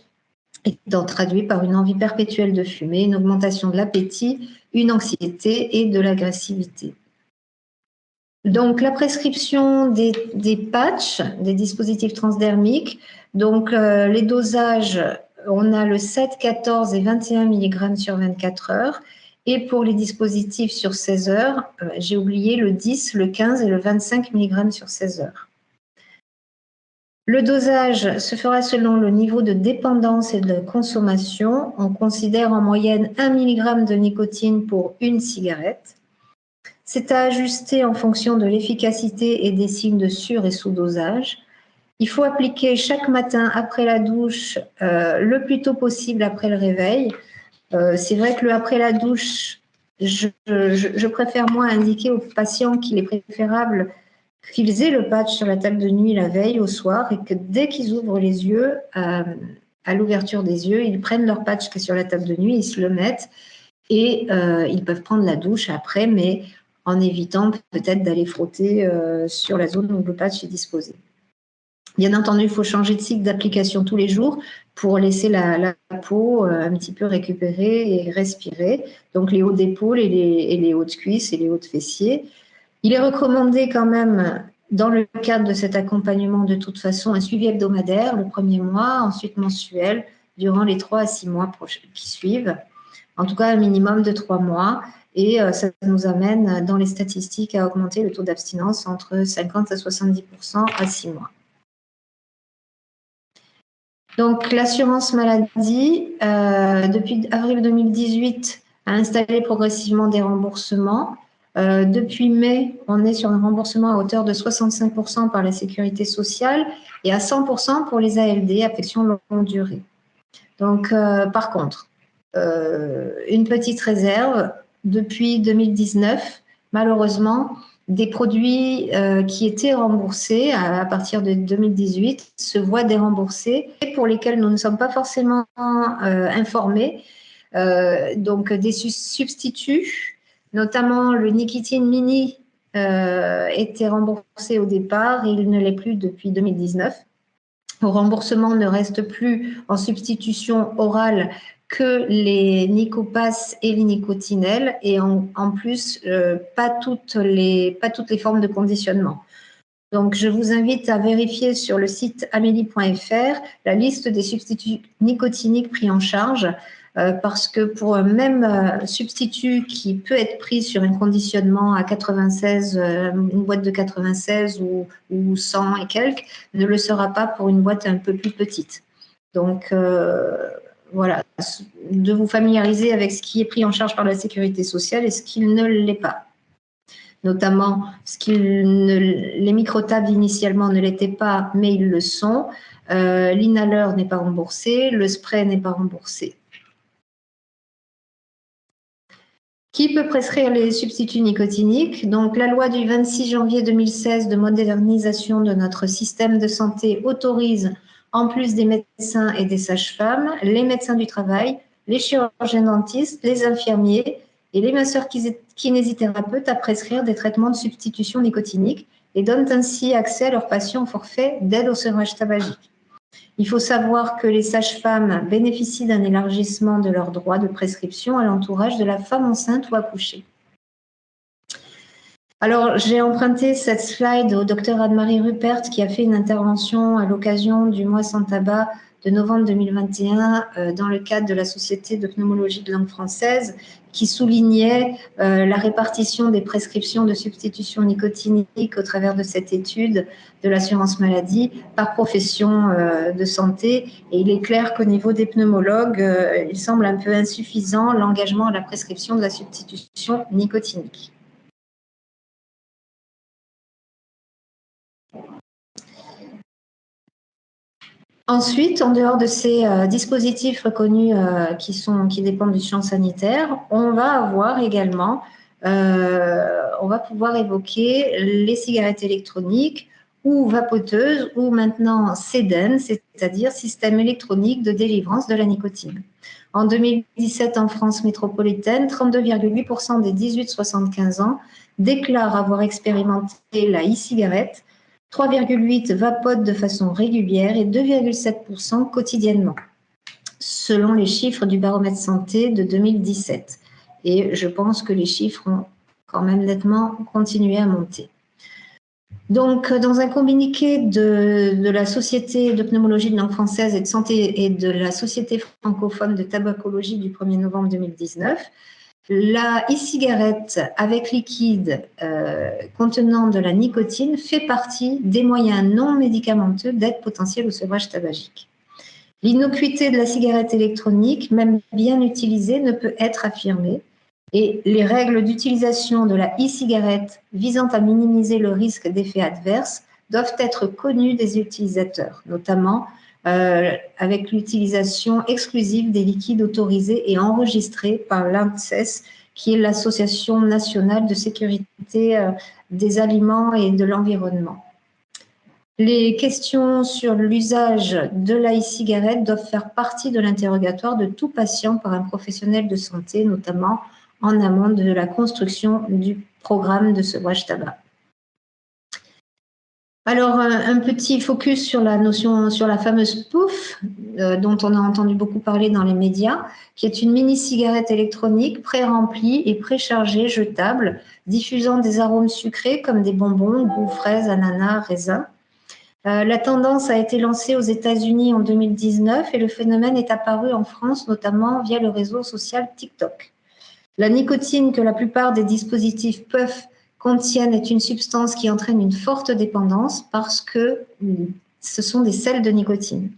étant traduits par une envie perpétuelle de fumer, une augmentation de l'appétit, une anxiété et de l'agressivité. Donc, la prescription des patchs, des dispositifs transdermiques, donc les dosages, on a le 7, 14 et 21 mg sur 24 heures. Et pour les dispositifs sur 16 heures, j'ai oublié le 10, le 15 et le 25 mg sur 16 heures. Le dosage se fera selon le niveau de dépendance et de consommation. On considère en moyenne 1 mg de nicotine pour une cigarette. C'est à ajuster en fonction de l'efficacité et des signes de sur- et sous-dosage. Il faut appliquer chaque matin après la douche, le plus tôt possible après le réveil. C'est vrai que après la douche, je préfère moi indiquer aux patients qu'il est préférable qu'ils aient le patch sur la table de nuit la veille au soir et que dès qu'ils ouvrent les yeux, à l'ouverture des yeux, ils prennent leur patch qui est sur la table de nuit, ils se le mettent et ils peuvent prendre la douche après, mais en évitant peut-être d'aller frotter sur la zone où le patch est disposé. Bien entendu, il faut changer de cycle d'application tous les jours pour laisser la peau un petit peu récupérer et respirer. Donc les hauts d'épaules et les hauts de cuisses et les hauts de fessiers. Il est recommandé quand même, dans le cadre de cet accompagnement, de toute façon, un suivi hebdomadaire le premier mois, ensuite mensuel, durant les 3 à 6 mois qui suivent. En tout cas, un minimum de 3 mois. Et ça nous amène dans les statistiques à augmenter le taux d'abstinence entre 50 à 70% à 6 mois. Donc, l'assurance maladie, depuis avril 2018, a installé progressivement des remboursements. Depuis mai, on est sur un remboursement à hauteur de 65% par la sécurité sociale et à 100% pour les ALD, affections longue durée. Donc, par contre, une petite réserve, depuis 2019, malheureusement, des produits qui étaient remboursés à partir de 2018 se voient déremboursés et pour lesquels nous ne sommes pas forcément informés. Donc, des substituts, notamment le nicotine mini était remboursé au départ et il ne l'est plus depuis 2019. Le remboursement ne reste plus en substitution orale que les Nicopass et les nicotinelles et en plus pas toutes les formes de conditionnement. Donc je vous invite à vérifier sur le site amélie.fr la liste des substituts nicotiniques pris en charge parce que pour un même substitut qui peut être pris sur un conditionnement à 96, une boîte de 96 ou 100 et quelques, ne le sera pas pour une boîte un peu plus petite. Donc voilà, de vous familiariser avec ce qui est pris en charge par la sécurité sociale et ce qui ne l'est pas. Notamment, les microtables initialement ne l'étaient pas, mais ils le sont. L'inhaleur n'est pas remboursé, le spray n'est pas remboursé. Qui peut prescrire les substituts nicotiniques? Donc, la loi du 26 janvier 2016 de modernisation de notre système de santé autorise, en plus des médecins et des sages-femmes, les médecins du travail, les chirurgiens dentistes, les infirmiers et les masseurs-kinésithérapeutes à prescrire des traitements de substitution nicotinique et donnent ainsi accès à leurs patients au forfait d'aide au sevrage tabagique. Il faut savoir que les sages-femmes bénéficient d'un élargissement de leurs droits de prescription à l'entourage de la femme enceinte ou accouchée. Alors, j'ai emprunté cette slide au docteur Anne-Marie Rupert qui a fait une intervention à l'occasion du mois sans tabac de novembre 2021 dans le cadre de la Société de pneumologie de langue française qui soulignait la répartition des prescriptions de substitution nicotinique au travers de cette étude de l'assurance maladie par profession de santé. Et il est clair qu'au niveau des pneumologues, il semble un peu insuffisant l'engagement à la prescription de la substitution nicotinique. Ensuite, en dehors de ces dispositifs reconnus qui dépendent du champ sanitaire, on va avoir également, on va pouvoir évoquer les cigarettes électroniques ou vapoteuses ou maintenant SEDEN, c'est-à-dire système électronique de délivrance de la nicotine. En 2017, en France métropolitaine, 32,8% des 18-75 ans déclarent avoir expérimenté la e-cigarette, 3,8% vapotent de façon régulière et 2,7% quotidiennement, selon les chiffres du baromètre santé de 2017. Et je pense que les chiffres ont quand même nettement continué à monter. Donc, dans un communiqué de la Société de pneumologie de langue française et de santé et de la Société francophone de tabacologie du 1er novembre 2019, la e-cigarette avec liquide contenant de la nicotine fait partie des moyens non médicamenteux d'aide potentielle au sevrage tabagique. L'innocuité de la cigarette électronique, même bien utilisée, ne peut être affirmée et les règles d'utilisation de la e-cigarette visant à minimiser le risque d'effets adverses doivent être connues des utilisateurs, notamment avec l'utilisation exclusive des liquides autorisés et enregistrés par l'ANSES qui est l'Association nationale de sécurité des aliments et de l'environnement. Les questions sur l'usage de la e-cigarette doivent faire partie de l'interrogatoire de tout patient par un professionnel de santé, notamment en amont de la construction du programme de sevrage tabac. Alors, un petit focus sur la notion, sur la fameuse pouf, dont on a entendu beaucoup parler dans les médias, qui est une mini-cigarette électronique pré-remplie et pré-chargée, jetable, diffusant des arômes sucrés comme des bonbons, goût fraises, ananas, raisins. La tendance a été lancée aux États-Unis en 2019 et le phénomène est apparu en France, notamment via le réseau social TikTok. La nicotine que la plupart des dispositifs puff contiennent est une substance qui entraîne une forte dépendance parce que ce sont des sels de nicotine.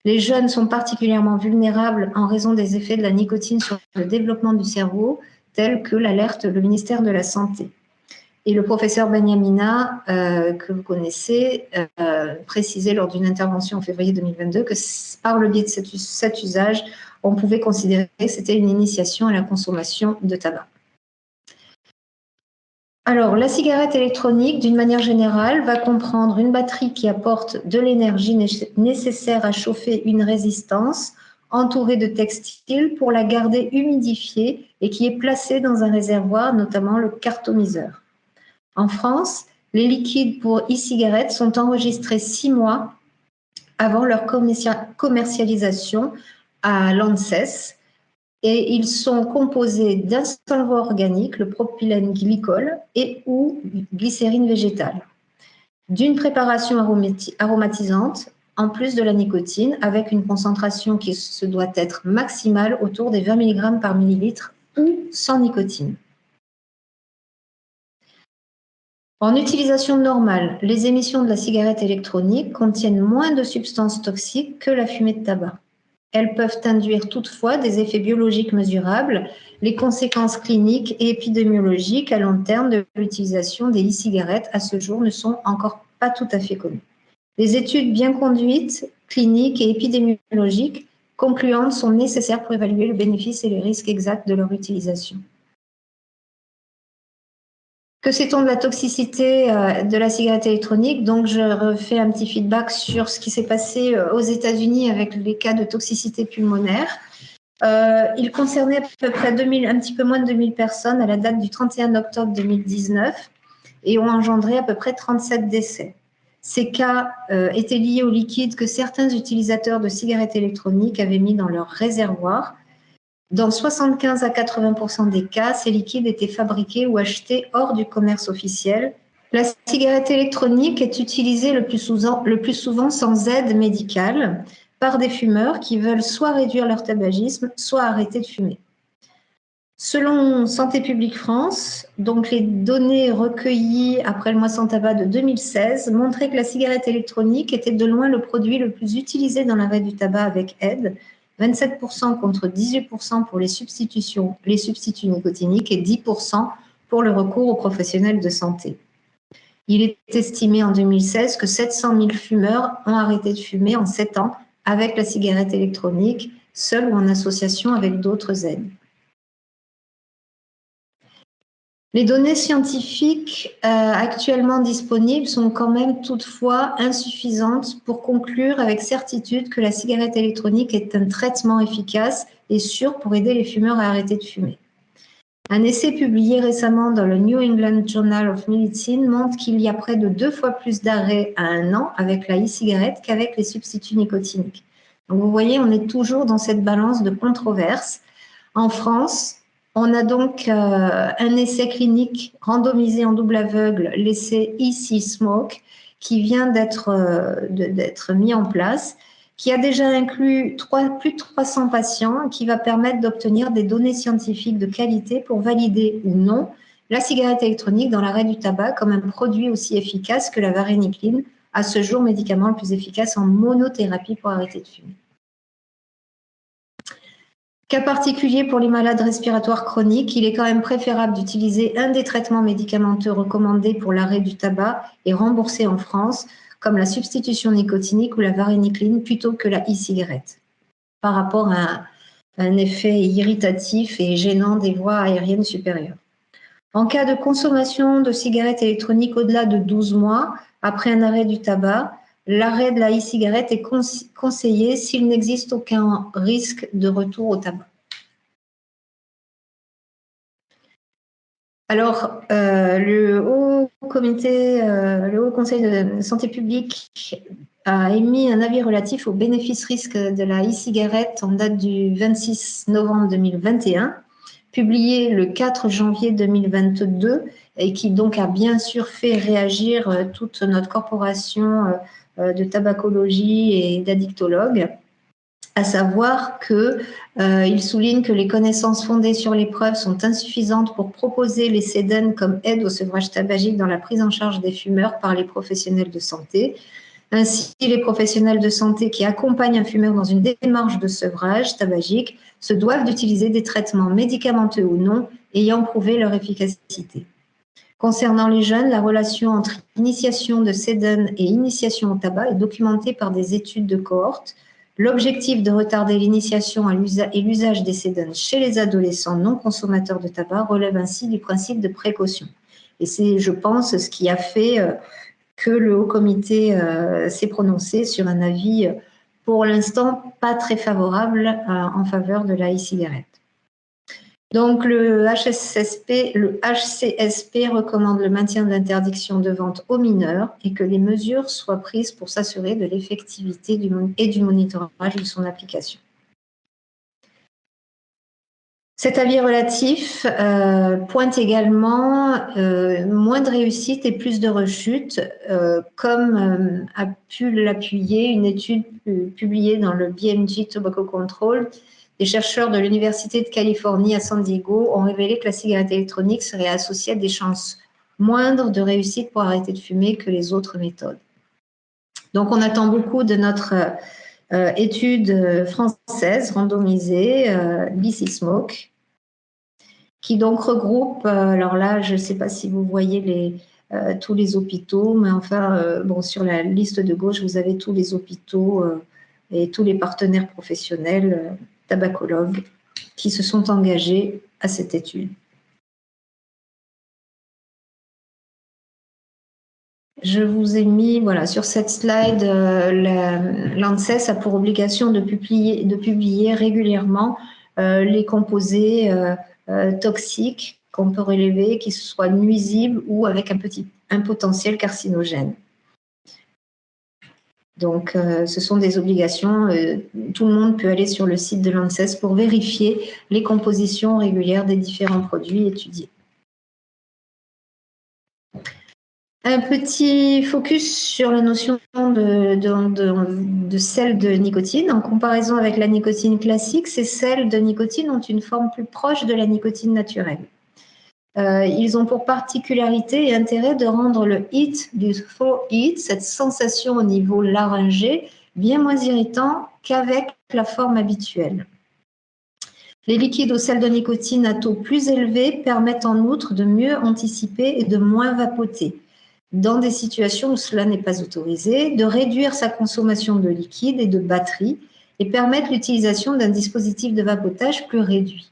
Les jeunes sont particulièrement vulnérables en raison des effets de la nicotine sur le développement du cerveau, tels que l'alerte le ministère de la Santé. Et le professeur Benyamina, que vous connaissez, précisait lors d'une intervention en février 2022 que par le biais de cet usage, on pouvait considérer que c'était une initiation à la consommation de tabac. Alors, la cigarette électronique, d'une manière générale, va comprendre une batterie qui apporte de l'énergie nécessaire à chauffer une résistance entourée de textiles pour la garder humidifiée et qui est placée dans un réservoir, notamment le cartoniseur. En France, les liquides pour e-cigarettes sont enregistrés 6 mois avant leur commercialisation à l'ANSES et ils sont composés d'un solvant organique, le propylène glycol, et ou glycérine végétale, d'une préparation aromatisante en plus de la nicotine avec une concentration qui se doit être maximale autour des 20 mg par millilitre ou sans nicotine. En utilisation normale, les émissions de la cigarette électronique contiennent moins de substances toxiques que la fumée de tabac. Elles peuvent induire toutefois des effets biologiques mesurables. Les conséquences cliniques et épidémiologiques à long terme de l'utilisation des e-cigarettes à ce jour ne sont encore pas tout à fait connues. Les études bien conduites, cliniques et épidémiologiques concluantes sont nécessaires pour évaluer le bénéfice et les risques exacts de leur utilisation. Que sait-on de la toxicité de la cigarette électronique? Donc, je refais un petit feedback sur ce qui s'est passé aux États-Unis avec les cas de toxicité pulmonaire. Il concernait à peu près un petit peu moins de 2000 personnes à la date du 31 octobre 2019 et ont engendré à peu près 37 décès. Ces cas étaient liés au liquide que certains utilisateurs de cigarettes électroniques avaient mis dans leur réservoir. Dans 75 à 80% des cas, ces liquides étaient fabriqués ou achetés hors du commerce officiel. La cigarette électronique est utilisée le plus souvent sans aide médicale par des fumeurs qui veulent soit réduire leur tabagisme, soit arrêter de fumer. Selon Santé publique France, donc les données recueillies après le mois sans tabac de 2016 montraient que la cigarette électronique était de loin le produit le plus utilisé dans l'arrêt du tabac avec aide, 27% contre 18% pour les substituts nicotiniques et 10% pour le recours aux professionnels de santé. Il est estimé en 2016 que 700 000 fumeurs ont arrêté de fumer en 7 ans avec la cigarette électronique, seule ou en association avec d'autres aides. Les données scientifiques actuellement disponibles sont quand même toutefois insuffisantes pour conclure avec certitude que la cigarette électronique est un traitement efficace et sûr pour aider les fumeurs à arrêter de fumer. Un essai publié récemment dans le New England Journal of Medicine montre qu'il y a près de 2 fois plus d'arrêts à 1 an avec la e-cigarette qu'avec les substituts nicotiniques. Donc vous voyez, on est toujours dans cette balance de controverse. En France, on a donc un essai clinique randomisé en double aveugle, l'essai Easy Smoke, qui vient d'être mis en place, qui a déjà inclus plus de 300 patients, qui va permettre d'obtenir des données scientifiques de qualité pour valider ou non la cigarette électronique dans l'arrêt du tabac comme un produit aussi efficace que la varénicline, à ce jour médicament le plus efficace en monothérapie pour arrêter de fumer. Cas particulier pour les malades respiratoires chroniques, il est quand même préférable d'utiliser un des traitements médicamenteux recommandés pour l'arrêt du tabac et remboursés en France, comme la substitution nicotinique ou la varénicline, plutôt que la e-cigarette. Par rapport à un effet irritatif et gênant des voies aériennes supérieures. En cas de consommation de cigarettes électroniques au-delà de 12 mois, après un arrêt du tabac, l'arrêt de la e-cigarette est conseillé s'il n'existe aucun risque de retour au tabac. Alors, le Haut Conseil de santé publique a émis un avis relatif aux bénéfices-risques de la e-cigarette en date du 26 novembre 2021, publié le 4 janvier 2022 et qui donc a bien sûr fait réagir toute notre corporation de tabacologie et d'addictologues, à savoir qu'il souligne que les connaissances fondées sur les preuves sont insuffisantes pour proposer les SEDEN comme aide au sevrage tabagique dans la prise en charge des fumeurs par les professionnels de santé. Ainsi, les professionnels de santé qui accompagnent un fumeur dans une démarche de sevrage tabagique se doivent d'utiliser des traitements médicamenteux ou non ayant prouvé leur efficacité. Concernant les jeunes, la relation entre initiation de SEDEN et initiation au tabac est documentée par des études de cohorte. L'objectif de retarder l'initiation et l'usage des SEDEN chez les adolescents non consommateurs de tabac relève ainsi du principe de précaution. Et c'est, je pense, ce qui a fait que le Haut Comité s'est prononcé sur un avis, pour l'instant, pas très favorable en faveur de la e-cigarette. Donc, le HCSP recommande le maintien de l'interdiction de vente aux mineurs et que les mesures soient prises pour s'assurer de l'effectivité et du monitorage de son application. Cet avis relatif pointe également moins de réussite et plus de rechutes, comme a pu l'appuyer une étude publiée dans le BMJ Tobacco Control. Des chercheurs de l'Université de Californie à San Diego ont révélé que la cigarette électronique serait associée à des chances moindres de réussite pour arrêter de fumer que les autres méthodes. Donc, on attend beaucoup de notre étude française randomisée, BC Smoke, qui donc regroupe, alors là, je ne sais pas si vous voyez tous les hôpitaux, mais enfin, bon, sur la liste de gauche, vous avez tous les hôpitaux et tous les partenaires professionnels, tabacologues, qui se sont engagés à cette étude. Je vous ai mis, voilà, sur cette slide, l'ANSES a pour obligation de publier régulièrement les composés toxiques qu'on peut relever, qui soient nuisibles ou avec un potentiel carcinogène. Donc, ce sont des obligations. Tout le monde peut aller sur le site de l'ANSES pour vérifier les compositions régulières des différents produits étudiés. Un petit focus sur la notion de sels de nicotine. En comparaison avec la nicotine classique, ces sels de nicotine ont une forme plus proche de la nicotine naturelle. Ils ont pour particularité et intérêt de rendre le hit du throat hit, cette sensation au niveau laryngé, bien moins irritant qu'avec la forme habituelle. Les liquides aux sels de nicotine à taux plus élevés permettent en outre de mieux anticiper et de moins vapoter, dans des situations où cela n'est pas autorisé, de réduire sa consommation de liquide et de batterie et permettre l'utilisation d'un dispositif de vapotage plus réduit.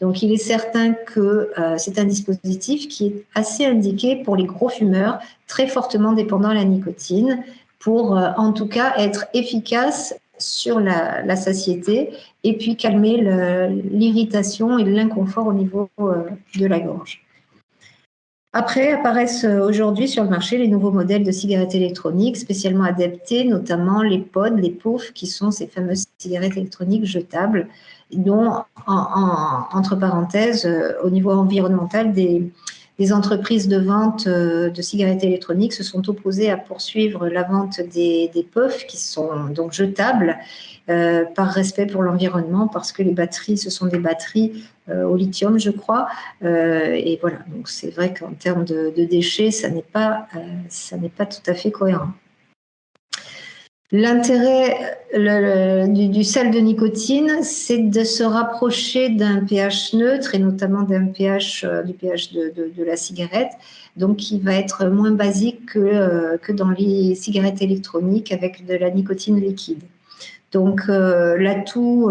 Donc, il est certain que c'est un dispositif qui est assez indiqué pour les gros fumeurs, très fortement dépendants à la nicotine, pour en tout cas être efficace sur la satiété et puis calmer l'irritation et l'inconfort au niveau de la gorge. Après apparaissent aujourd'hui sur le marché les nouveaux modèles de cigarettes électroniques spécialement adaptés, notamment les pods, les poufs, qui sont ces fameuses cigarettes électroniques jetables, dont, entre parenthèses, au niveau environnemental, des entreprises de vente de cigarettes électroniques se sont opposées à poursuivre la vente des puffs, qui sont donc jetables, par respect pour l'environnement, parce que les batteries, ce sont des batteries au lithium, je crois. Et voilà, donc c'est vrai qu'en termes de déchets, ça n'est pas tout à fait cohérent. L'intérêt du sel de nicotine, c'est de se rapprocher d'un pH neutre et notamment du pH de la cigarette, donc qui va être moins basique que dans les cigarettes électroniques avec de la nicotine liquide. Donc, l'atout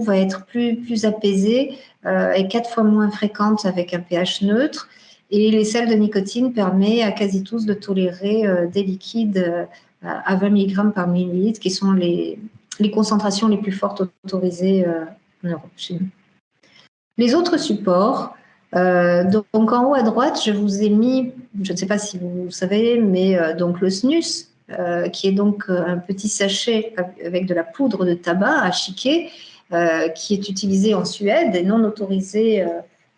va être plus apaisé et 4 fois moins fréquente avec un pH neutre. Et les sels de nicotine permettent à quasi tous de tolérer des liquides à 20 mg par millilitre, qui sont les concentrations les plus fortes autorisées en Europe, chez nous. Les autres supports, donc en haut à droite, je vous ai mis, je ne sais pas si vous savez, mais donc le snus, qui est donc un petit sachet avec de la poudre de tabac à chiquer, qui est utilisé en Suède et non autorisé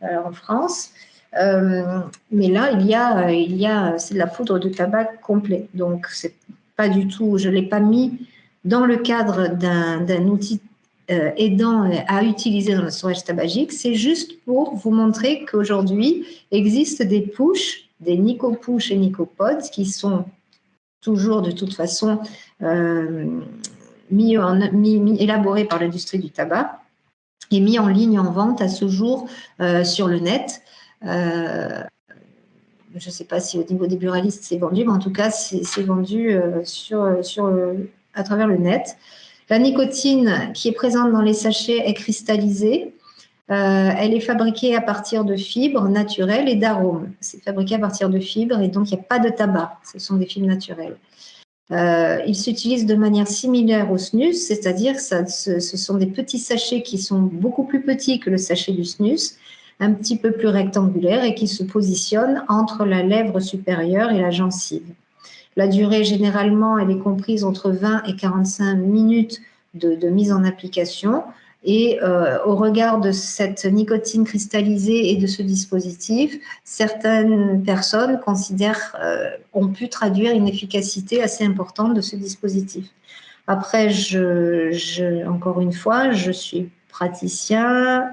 en France. Mais là, c'est de la poudre de tabac complet. Donc, c'est pas du tout, je ne l'ai pas mis dans le cadre d'un outil aidant à utiliser dans le storage tabagique. C'est juste pour vous montrer qu'aujourd'hui, existent des pushs, des nicopush et nicopods qui sont toujours de toute façon élaborés par l'industrie du tabac et mis en ligne en vente à ce jour sur le net. Je ne sais pas si au niveau des buralistes c'est vendu, mais en tout cas c'est vendu à travers le net. La nicotine qui est présente dans les sachets est cristallisée. Elle est fabriquée à partir de fibres naturelles et d'arômes. C'est fabriqué à partir de fibres et donc il n'y a pas de tabac. Ce sont des fibres naturelles. Il s'utilise de manière similaire au snus, c'est-à-dire ce sont des petits sachets qui sont beaucoup plus petits que le sachet du snus, un petit peu plus rectangulaires et qui se positionnent entre la lèvre supérieure et la gencive. La durée, généralement, elle est comprise entre 20 et 45 minutes de mise en application. Et au regard de cette nicotine cristallisée et de ce dispositif, certaines personnes ont pu traduire une efficacité assez importante de ce dispositif. Après, encore une fois, je suis praticien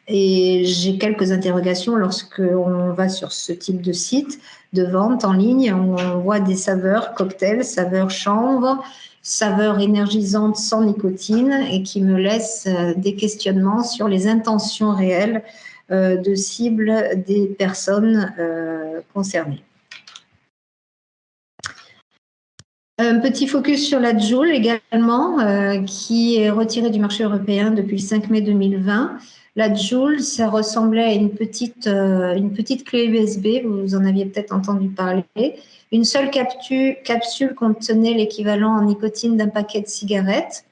et j'ai quelques interrogations lorsqu'on va sur ce type de site de vente en ligne. On voit des saveurs cocktails, saveurs chanvre, saveurs énergisantes sans nicotine et qui me laissent des questionnements sur les intentions réelles de cible des personnes concernées. Un petit focus sur la Joule également, qui est retirée du marché européen depuis le 5 mai 2020. La Joule, ça ressemblait à une petite clé USB, vous en aviez peut-être entendu parler. Une seule capsule contenait l'équivalent en nicotine d'un paquet de cigarettes.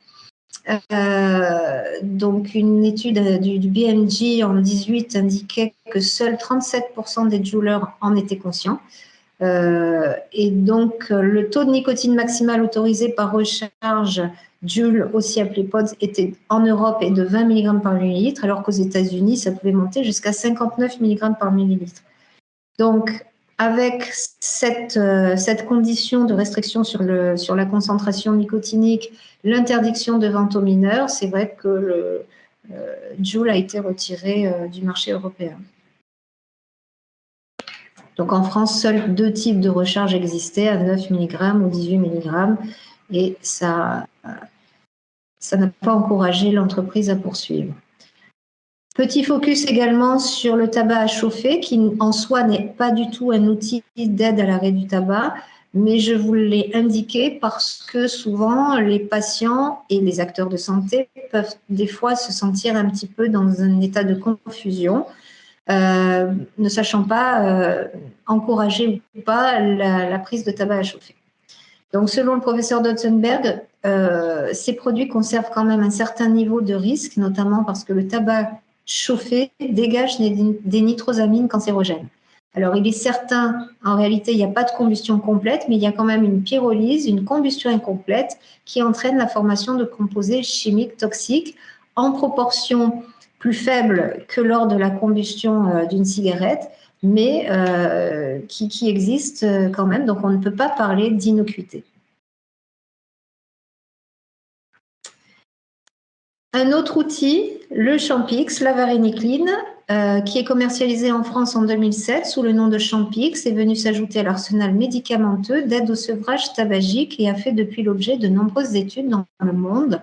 Donc, une étude du BMJ en 2018 indiquait que seuls 37% des jouleurs en étaient conscients. Et donc, le taux de nicotine maximal autorisé par recharge Joule, aussi appelé PODS, était en Europe est de 20 mg par millilitre, alors qu'aux États-Unis, ça pouvait monter jusqu'à 59 mg par millilitre. Donc, avec cette condition de restriction sur la concentration nicotinique, l'interdiction de vente aux mineurs, c'est vrai que le Joule a été retiré du marché européen. Donc en France, seuls 2 types de recharge existaient, à 9 mg ou 18 mg, et ça n'a pas encouragé l'entreprise à poursuivre. Petit focus également sur le tabac à chauffer, qui en soi n'est pas du tout un outil d'aide à l'arrêt du tabac, mais je vous l'ai indiqué parce que souvent les patients et les acteurs de santé peuvent des fois se sentir un petit peu dans un état de confusion. Ne sachant pas encourager ou pas la prise de tabac à chauffer. Donc, selon le professeur Dotzenberg, ces produits conservent quand même un certain niveau de risque, notamment parce que le tabac chauffé dégage des nitrosamines cancérogènes. Alors, il est certain, en réalité, il n'y a pas de combustion complète, mais il y a quand même une pyrolyse, une combustion incomplète qui entraîne la formation de composés chimiques toxiques en proportion plus faible que lors de la combustion d'une cigarette, mais qui existe quand même, donc on ne peut pas parler d'innocuité. Un autre outil, le Champix, la varénicline, qui est commercialisé en France en 2007 sous le nom de Champix, est venu s'ajouter à l'arsenal médicamenteux d'aide au sevrage tabagique et a fait depuis l'objet de nombreuses études dans le monde,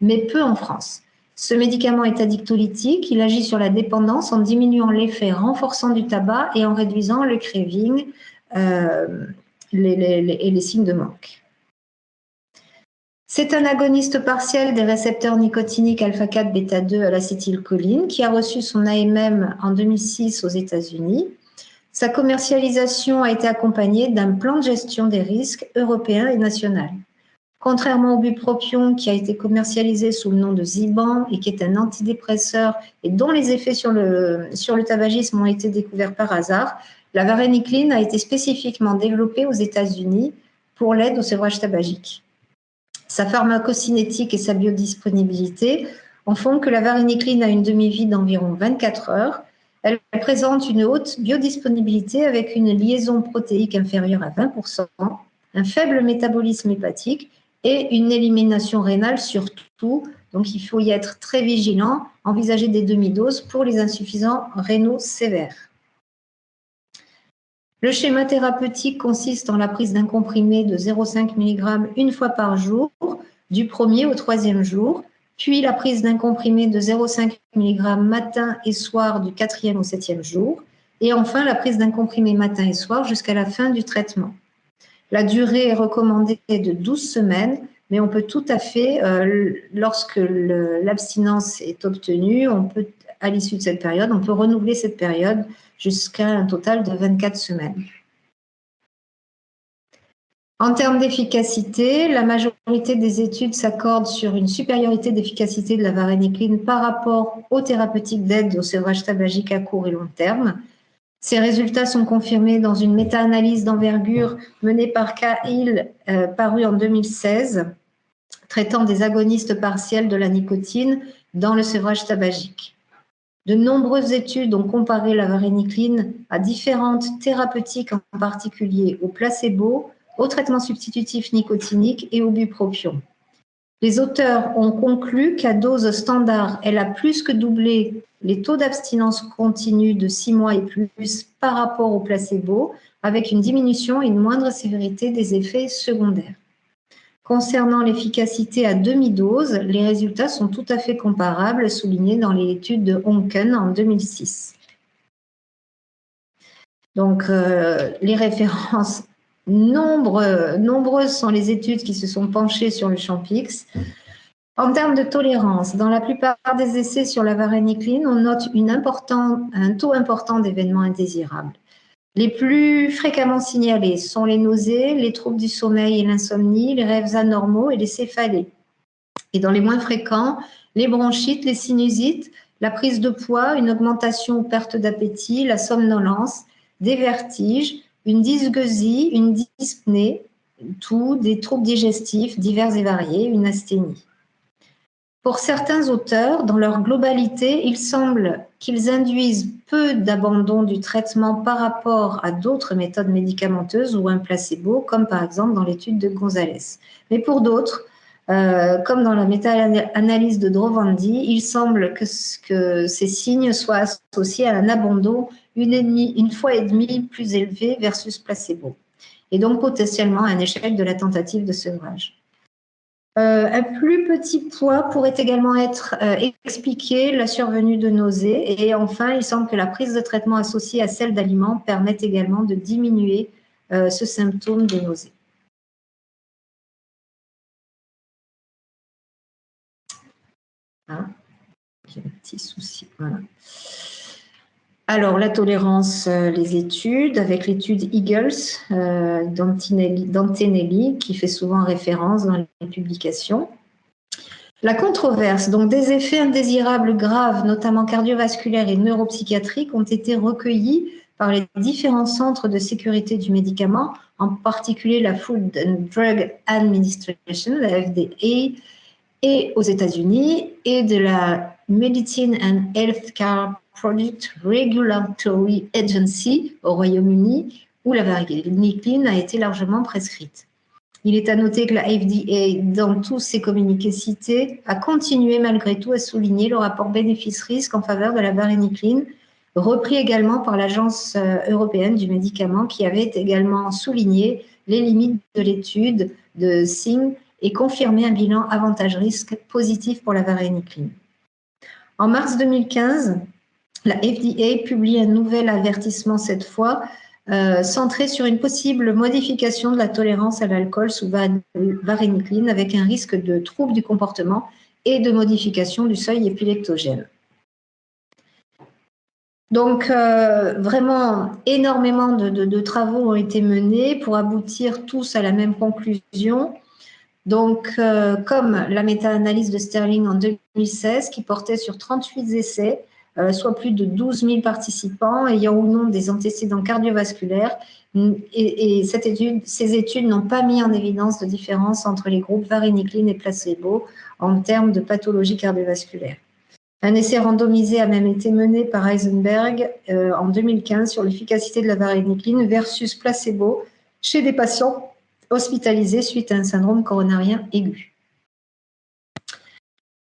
mais peu en France. Ce médicament est addictolytique, il agit sur la dépendance en diminuant l'effet renforçant du tabac et en réduisant le craving et les signes de manque. C'est un agoniste partiel des récepteurs nicotiniques alpha-4 bêta-2 à l'acétylcholine qui a reçu son AMM en 2006 aux États-Unis. Sa commercialisation a été accompagnée d'un plan de gestion des risques européen et national. Contrairement au bupropion qui a été commercialisé sous le nom de Zyban et qui est un antidépresseur et dont les effets sur le tabagisme ont été découverts par hasard, la varénicline a été spécifiquement développée aux États-Unis pour l'aide au sevrage tabagique. Sa pharmacocinétique et sa biodisponibilité en font que la varénicline a une demi-vie d'environ 24 heures. Elle présente une haute biodisponibilité avec une liaison protéique inférieure à 20%, un faible métabolisme hépatique et une élimination rénale surtout. Donc, il faut y être très vigilant, envisager des demi-doses pour les insuffisants rénaux sévères. Le schéma thérapeutique consiste en la prise d'un comprimé de 0,5 mg une fois par jour, du 1er au 3e jour, puis la prise d'un comprimé de 0,5 mg matin et soir du 4e au 7e jour, et enfin la prise d'un comprimé matin et soir jusqu'à la fin du traitement. La durée est recommandée de 12 semaines, mais on peut tout à fait, lorsque l'abstinence est obtenue, on peut, à l'issue de cette période, on peut renouveler cette période jusqu'à un total de 24 semaines. En termes d'efficacité, la majorité des études s'accordent sur une supériorité d'efficacité de la varénicline par rapport aux thérapeutiques d'aide au sevrage tabagique à court et long terme. Ces résultats sont confirmés dans une méta-analyse d'envergure menée par Cahill, parue en 2016, traitant des agonistes partiels de la nicotine dans le sevrage tabagique. De nombreuses études ont comparé la varénicline à différentes thérapeutiques, en particulier au placebo, au traitement substitutif nicotinique et au bupropion. Les auteurs ont conclu qu'à dose standard, elle a plus que doublé les taux d'abstinence continue de 6 mois et plus par rapport au placebo, avec une diminution et une moindre sévérité des effets secondaires. Concernant l'efficacité à demi-dose, les résultats sont tout à fait comparables, soulignés dans l'étude de Honken en 2006. Donc, les références, nombreuses sont les études qui se sont penchées sur le Champix. En termes de tolérance, dans la plupart des essais sur la varénicline, on note un taux important d'événements indésirables. Les plus fréquemment signalés sont les nausées, les troubles du sommeil et l'insomnie, les rêves anormaux et les céphalées. Et dans les moins fréquents, les bronchites, les sinusites, la prise de poids, une augmentation ou perte d'appétit, la somnolence, des vertiges, une dysgeusie, une dyspnée, des troubles digestifs divers et variés, une asthénie. Pour certains auteurs, dans leur globalité, il semble qu'ils induisent peu d'abandon du traitement par rapport à d'autres méthodes médicamenteuses ou un placebo, comme par exemple dans l'étude de Gonzalez. Mais pour d'autres, comme dans la méta-analyse de Drovandi, il semble que ces signes soient associés à un abandon une fois et demie plus élevé versus placebo, et donc potentiellement un échec de la tentative de sevrage. Un plus petit poids pourrait également être expliqué la survenue de nausées. Et enfin, il semble que la prise de traitement associée à celle d'aliments permette également de diminuer ce symptôme de nausées. Ah, j'ai un petit souci. Voilà. Alors, la tolérance, les études, avec l'étude Eagles d'Antenelli, qui fait souvent référence dans les publications. La controverse, donc des effets indésirables graves, notamment cardiovasculaires et neuropsychiatriques, ont été recueillis par les différents centres de sécurité du médicament, en particulier la Food and Drug Administration, la FDA, et aux États-Unis, et de la Medicine and Healthcare Product Regulatory Agency au Royaume-Uni, où la varénicline a été largement prescrite. Il est à noter que la FDA, dans tous ses communiqués cités, a continué malgré tout à souligner le rapport bénéfice-risque en faveur de la varénicline, repris également par l'Agence européenne du médicament, qui avait également souligné les limites de l'étude de Singh et confirmé un bilan avantage-risque positif pour la varénicline. En mars 2015, la FDA publie un nouvel avertissement cette fois centré sur une possible modification de la tolérance à l'alcool sous varénicline avec un risque de trouble du comportement et de modification du seuil épileptogène. Donc, vraiment, énormément de travaux ont été menés pour aboutir tous à la même conclusion. Donc, comme la méta-analyse de Sterling en 2016 qui portait sur 38 essais, soit plus de 12 000 participants ayant ou non des antécédents cardiovasculaires. Et ces études n'ont pas mis en évidence de différence entre les groupes varénicline et placebo en termes de pathologie cardiovasculaire. Un essai randomisé a même été mené par Eisenberg en 2015 sur l'efficacité de la varénicline versus placebo chez des patients hospitalisés suite à un syndrome coronarien aigu.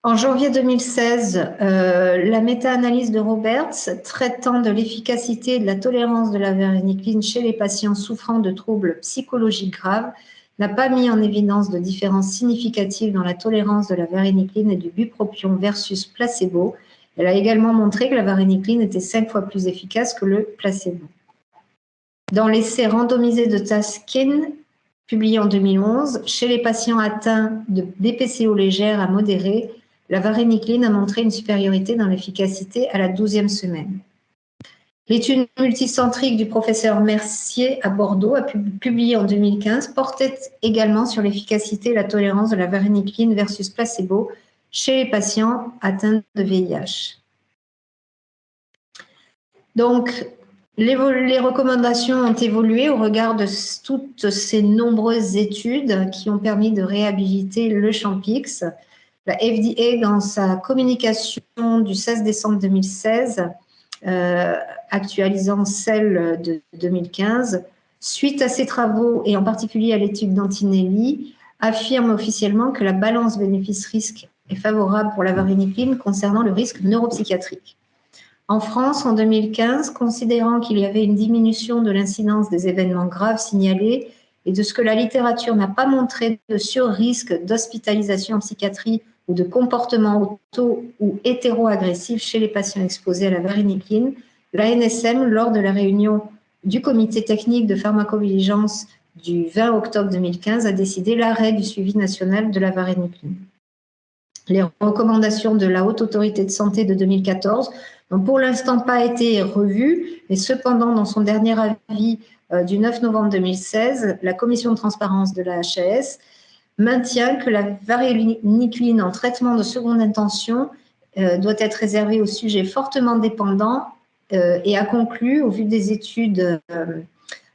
En janvier 2016, la méta-analyse de Roberts traitant de l'efficacité et de la tolérance de la varénicline chez les patients souffrant de troubles psychologiques graves n'a pas mis en évidence de différences significatives dans la tolérance de la varénicline et du bupropion versus placebo. Elle a également montré que la varénicline était 5 fois plus efficace que le placebo. Dans l'essai randomisé de Taskin, publié en 2011, chez les patients atteints de BPCO légère à modérée, la varénicline a montré une supériorité dans l'efficacité à la 12e semaine. L'étude multicentrique du professeur Mercier à Bordeaux, publiée en 2015, portait également sur l'efficacité et la tolérance de la varénicline versus placebo chez les patients atteints de VIH. Donc, les recommandations ont évolué au regard de toutes ces nombreuses études qui ont permis de réhabiliter le Champix. La FDA, dans sa communication du 16 décembre 2016, actualisant celle de 2015, suite à ces travaux et en particulier à l'étude d'Antinelli, affirme officiellement que la balance bénéfice-risque est favorable pour la varénicline concernant le risque neuropsychiatrique. En France, en 2015, considérant qu'il y avait une diminution de l'incidence des événements graves signalés et de ce que la littérature n'a pas montré de surrisque d'hospitalisation en psychiatrie ou de comportement auto- ou hétéro-agressif chez les patients exposés à la varénicline, la NSM, lors de la réunion du comité technique de pharmacovigilance du 20 octobre 2015, a décidé l'arrêt du suivi national de la varénicline. Les recommandations de la Haute Autorité de Santé de 2014 n'ont pour l'instant pas été revues, mais cependant, dans son dernier avis du 9 novembre 2016, la Commission de transparence de la HAS maintient que la varénicline en traitement de seconde intention doit être réservée aux sujets fortement dépendants et a conclu, au vu des études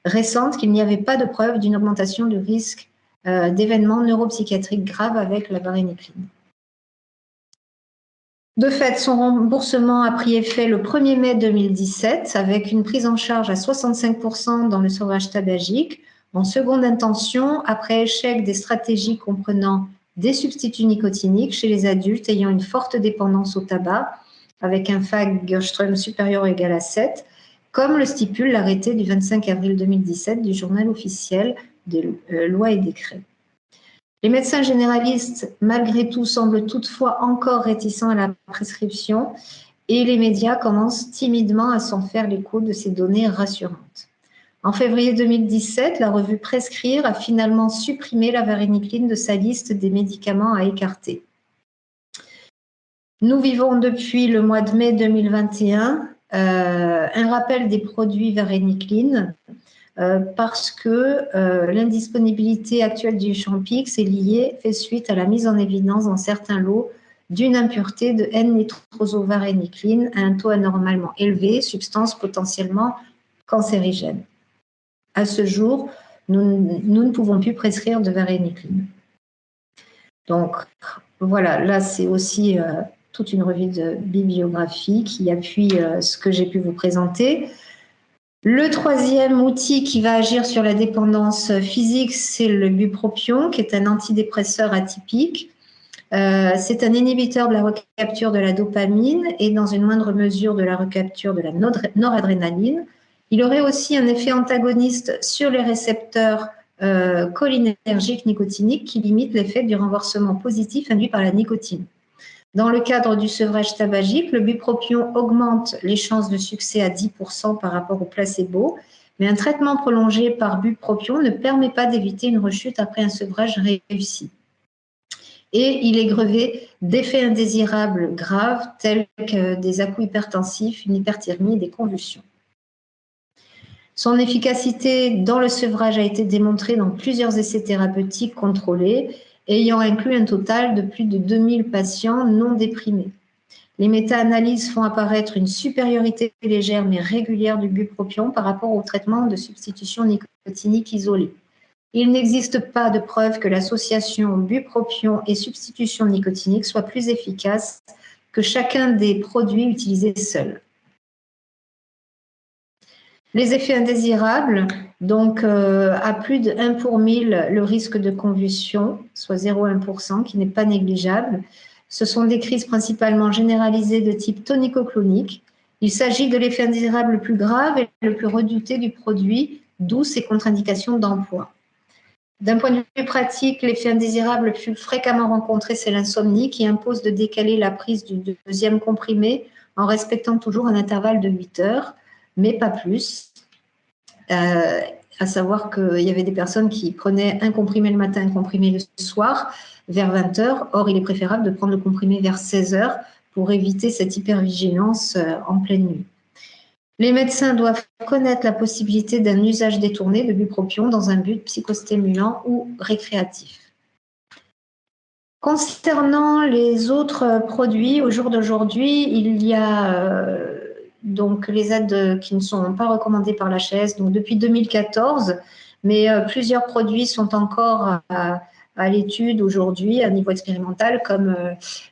récentes, qu'il n'y avait pas de preuve d'une augmentation du risque d'événements neuropsychiatriques graves avec la varénicline. De fait, son remboursement a pris effet le 1er mai 2017 avec une prise en charge à 65% dans le sevrage tabagique en seconde intention après échec des stratégies comprenant des substituts nicotiniques chez les adultes ayant une forte dépendance au tabac avec un FAG-Gerström supérieur ou égal à 7, comme le stipule l'arrêté du 25 avril 2017 du journal officiel des lois et décrets. Les médecins généralistes, malgré tout, semblent toutefois encore réticents à la prescription et les médias commencent timidement à s'en faire l'écho de ces données rassurantes. En février 2017, la revue Prescrire a finalement supprimé la varénicline de sa liste des médicaments à écarter. Nous vivons depuis le mois de mai 2021 un rappel des produits varénicline parce que l'indisponibilité actuelle du Champix est fait suite à la mise en évidence dans certains lots d'une impureté de N-nitrosovarénicline à un taux anormalement élevé, substance potentiellement cancérigène. À ce jour, nous ne pouvons plus prescrire de varénicline. Donc voilà, là c'est aussi toute une revue de bibliographie qui appuie ce que j'ai pu vous présenter. Le troisième outil qui va agir sur la dépendance physique, c'est le bupropion, qui est un antidépresseur atypique. C'est un inhibiteur de la recapture de la dopamine et dans une moindre mesure de la recapture de la noradrénaline. Il aurait aussi un effet antagoniste sur les récepteurs cholinergiques nicotiniques qui limitent l'effet du renforcement positif induit par la nicotine. Dans le cadre du sevrage tabagique, le bupropion augmente les chances de succès à 10% par rapport au placebo, Mais un traitement prolongé par bupropion ne permet pas d'éviter une rechute après un sevrage réussi. Et il est grevé d'effets indésirables graves tels que des à-coups hypertensifs, une hyperthermie et des convulsions. Son efficacité dans le sevrage a été démontrée dans plusieurs essais thérapeutiques contrôlés, ayant inclus un total de plus de 2000 patients non déprimés. Les méta-analyses font apparaître une supériorité légère mais régulière du bupropion par rapport au traitement de substitution nicotinique isolée. Il n'existe pas de preuve que l'association bupropion et substitution nicotinique soit plus efficace que chacun des produits utilisés seuls. Les effets indésirables, donc à plus de 1 pour 1000, le risque de convulsion, soit 0,1%, qui n'est pas négligeable. Ce sont des crises principalement généralisées de type tonico-clonique. Il s'agit de l'effet indésirable le plus grave et le plus redouté du produit, d'où ses contre-indications d'emploi. D'un point de vue pratique, l'effet indésirable le plus fréquemment rencontré, c'est l'insomnie qui impose de décaler la prise du deuxième comprimé en respectant toujours un intervalle de 8 heures, mais pas plus. À savoir qu'il y avait des personnes qui prenaient un comprimé le matin, un comprimé le soir, vers 20 heures. Or, il est préférable de prendre le comprimé vers 16 heures pour éviter cette hypervigilance en pleine nuit. Les médecins doivent connaître la possibilité d'un usage détourné de bupropion dans un but psychostimulant ou récréatif. Concernant les autres produits, au jour d'aujourd'hui, il y a donc les aides qui ne sont pas recommandées par l'HAS donc depuis 2014, mais plusieurs produits sont encore à l'étude aujourd'hui à niveau expérimental, comme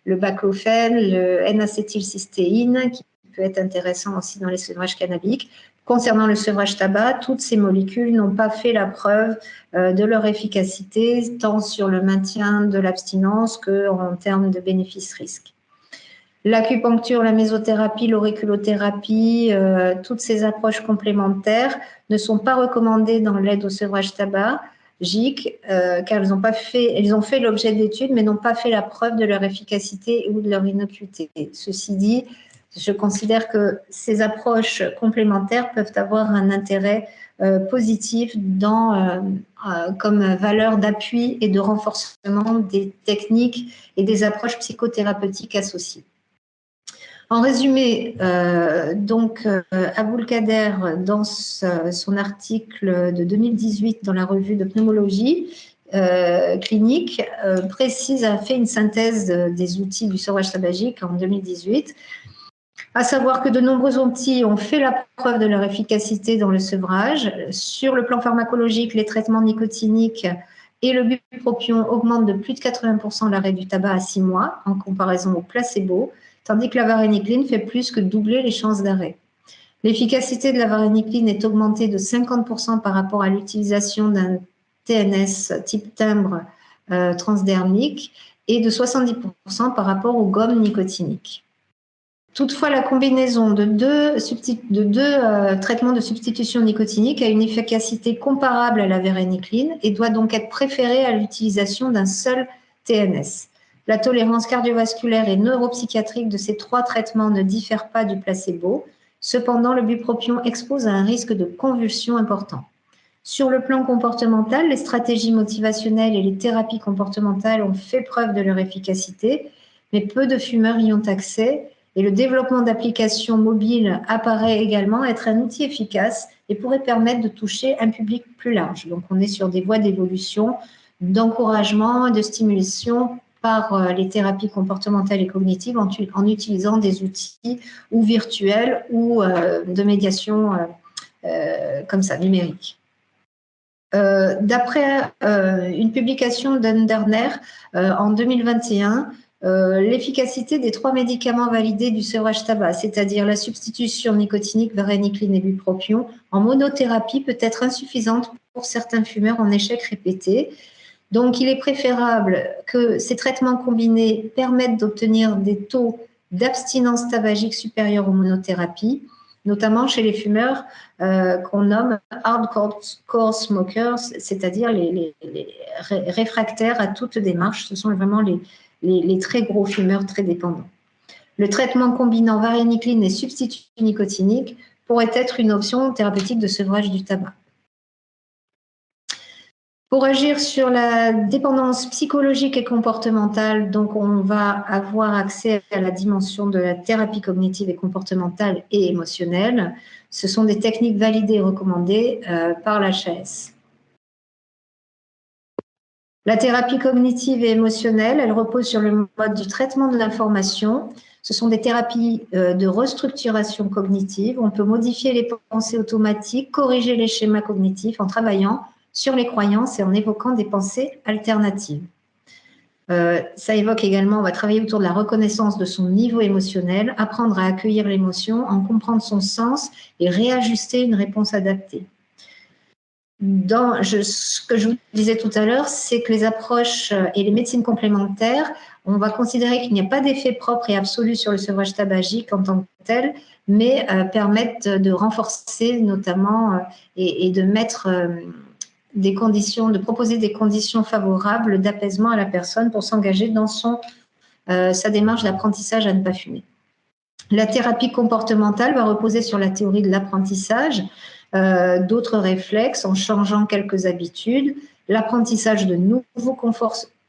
le baclofène, le N-acétylcystéine, qui peut être intéressant aussi dans les sevrages cannabiques. Concernant le sevrage tabac, toutes ces molécules n'ont pas fait la preuve de leur efficacité, tant sur le maintien de l'abstinence qu'en termes de bénéfices-risques. L'acupuncture, la mésothérapie, l'auriculothérapie, toutes ces approches complémentaires ne sont pas recommandées dans l'aide au sevrage tabagique, car elles ont fait l'objet d'études, mais n'ont pas fait la preuve de leur efficacité ou de leur innocuité. Ceci dit, je considère que ces approches complémentaires peuvent avoir un intérêt positif comme valeur d'appui et de renforcement des techniques et des approches psychothérapeutiques associées. En résumé, Aboulkader, dans son article de 2018 dans la revue de pneumologie clinique, a fait une synthèse des outils du sevrage tabagique en 2018, à savoir que de nombreux outils ont fait la preuve de leur efficacité dans le sevrage. Sur le plan pharmacologique, les traitements nicotiniques et le bupropion augmentent de plus de 80% l'arrêt du tabac à 6 mois en comparaison au placebo, tandis que la varénicline fait plus que doubler les chances d'arrêt. L'efficacité de la varénicline est augmentée de 50% par rapport à l'utilisation d'un TNS type timbre transdermique et de 70% par rapport aux gommes nicotiniques. Toutefois, la combinaison de deux traitements de substitution nicotinique a une efficacité comparable à la varénicline et doit donc être préférée à l'utilisation d'un seul TNS. La tolérance cardiovasculaire et neuropsychiatrique de ces 3 traitements ne diffère pas du placebo. Cependant, le bupropion expose à un risque de convulsion important. Sur le plan comportemental, les stratégies motivationnelles et les thérapies comportementales ont fait preuve de leur efficacité, mais peu de fumeurs y ont accès. Et le développement d'applications mobiles apparaît également être un outil efficace et pourrait permettre de toucher un public plus large. Donc, on est sur des voies d'évolution, d'encouragement et de stimulation par les thérapies comportementales et cognitives en utilisant des outils ou virtuels ou de médiation comme ça, numérique. D'après une publication d'Underner en 2021, l'efficacité des 3 médicaments validés du sevrage tabac, c'est-à-dire la substitution nicotinique, varénicline et bupropion, en monothérapie peut être insuffisante pour certains fumeurs en échec répété. Donc, il est préférable que ces traitements combinés permettent d'obtenir des taux d'abstinence tabagique supérieurs aux monothérapies, notamment chez les fumeurs qu'on nomme hardcore smokers, c'est-à-dire les réfractaires à toute démarche. Ce sont vraiment les très gros fumeurs très dépendants. Le traitement combinant varénicline et substitut nicotinique pourrait être une option thérapeutique de sevrage du tabac. Pour agir sur la dépendance psychologique et comportementale, donc on va avoir accès à la dimension de la thérapie cognitive et comportementale et émotionnelle. Ce sont des techniques validées et recommandées par l'HAS. La thérapie cognitive et émotionnelle, elle repose sur le mode du traitement de l'information. Ce sont des thérapies de restructuration cognitive. On peut modifier les pensées automatiques, corriger les schémas cognitifs en travaillant sur les croyances et en évoquant des pensées alternatives. Ça évoque également, on va travailler autour de la reconnaissance de son niveau émotionnel, apprendre à accueillir l'émotion, en comprendre son sens et réajuster une réponse adaptée. Ce que je vous disais tout à l'heure, c'est que les approches et les médecines complémentaires, on va considérer qu'il n'y a pas d'effet propre et absolu sur le sevrage tabagique en tant que tel, mais permettent de renforcer notamment et de mettre des conditions, de proposer des conditions favorables d'apaisement à la personne pour s'engager dans sa démarche d'apprentissage à ne pas fumer. La thérapie comportementale va reposer sur la théorie de l'apprentissage, d'autres réflexes en changeant quelques habitudes. L'apprentissage de nouveaux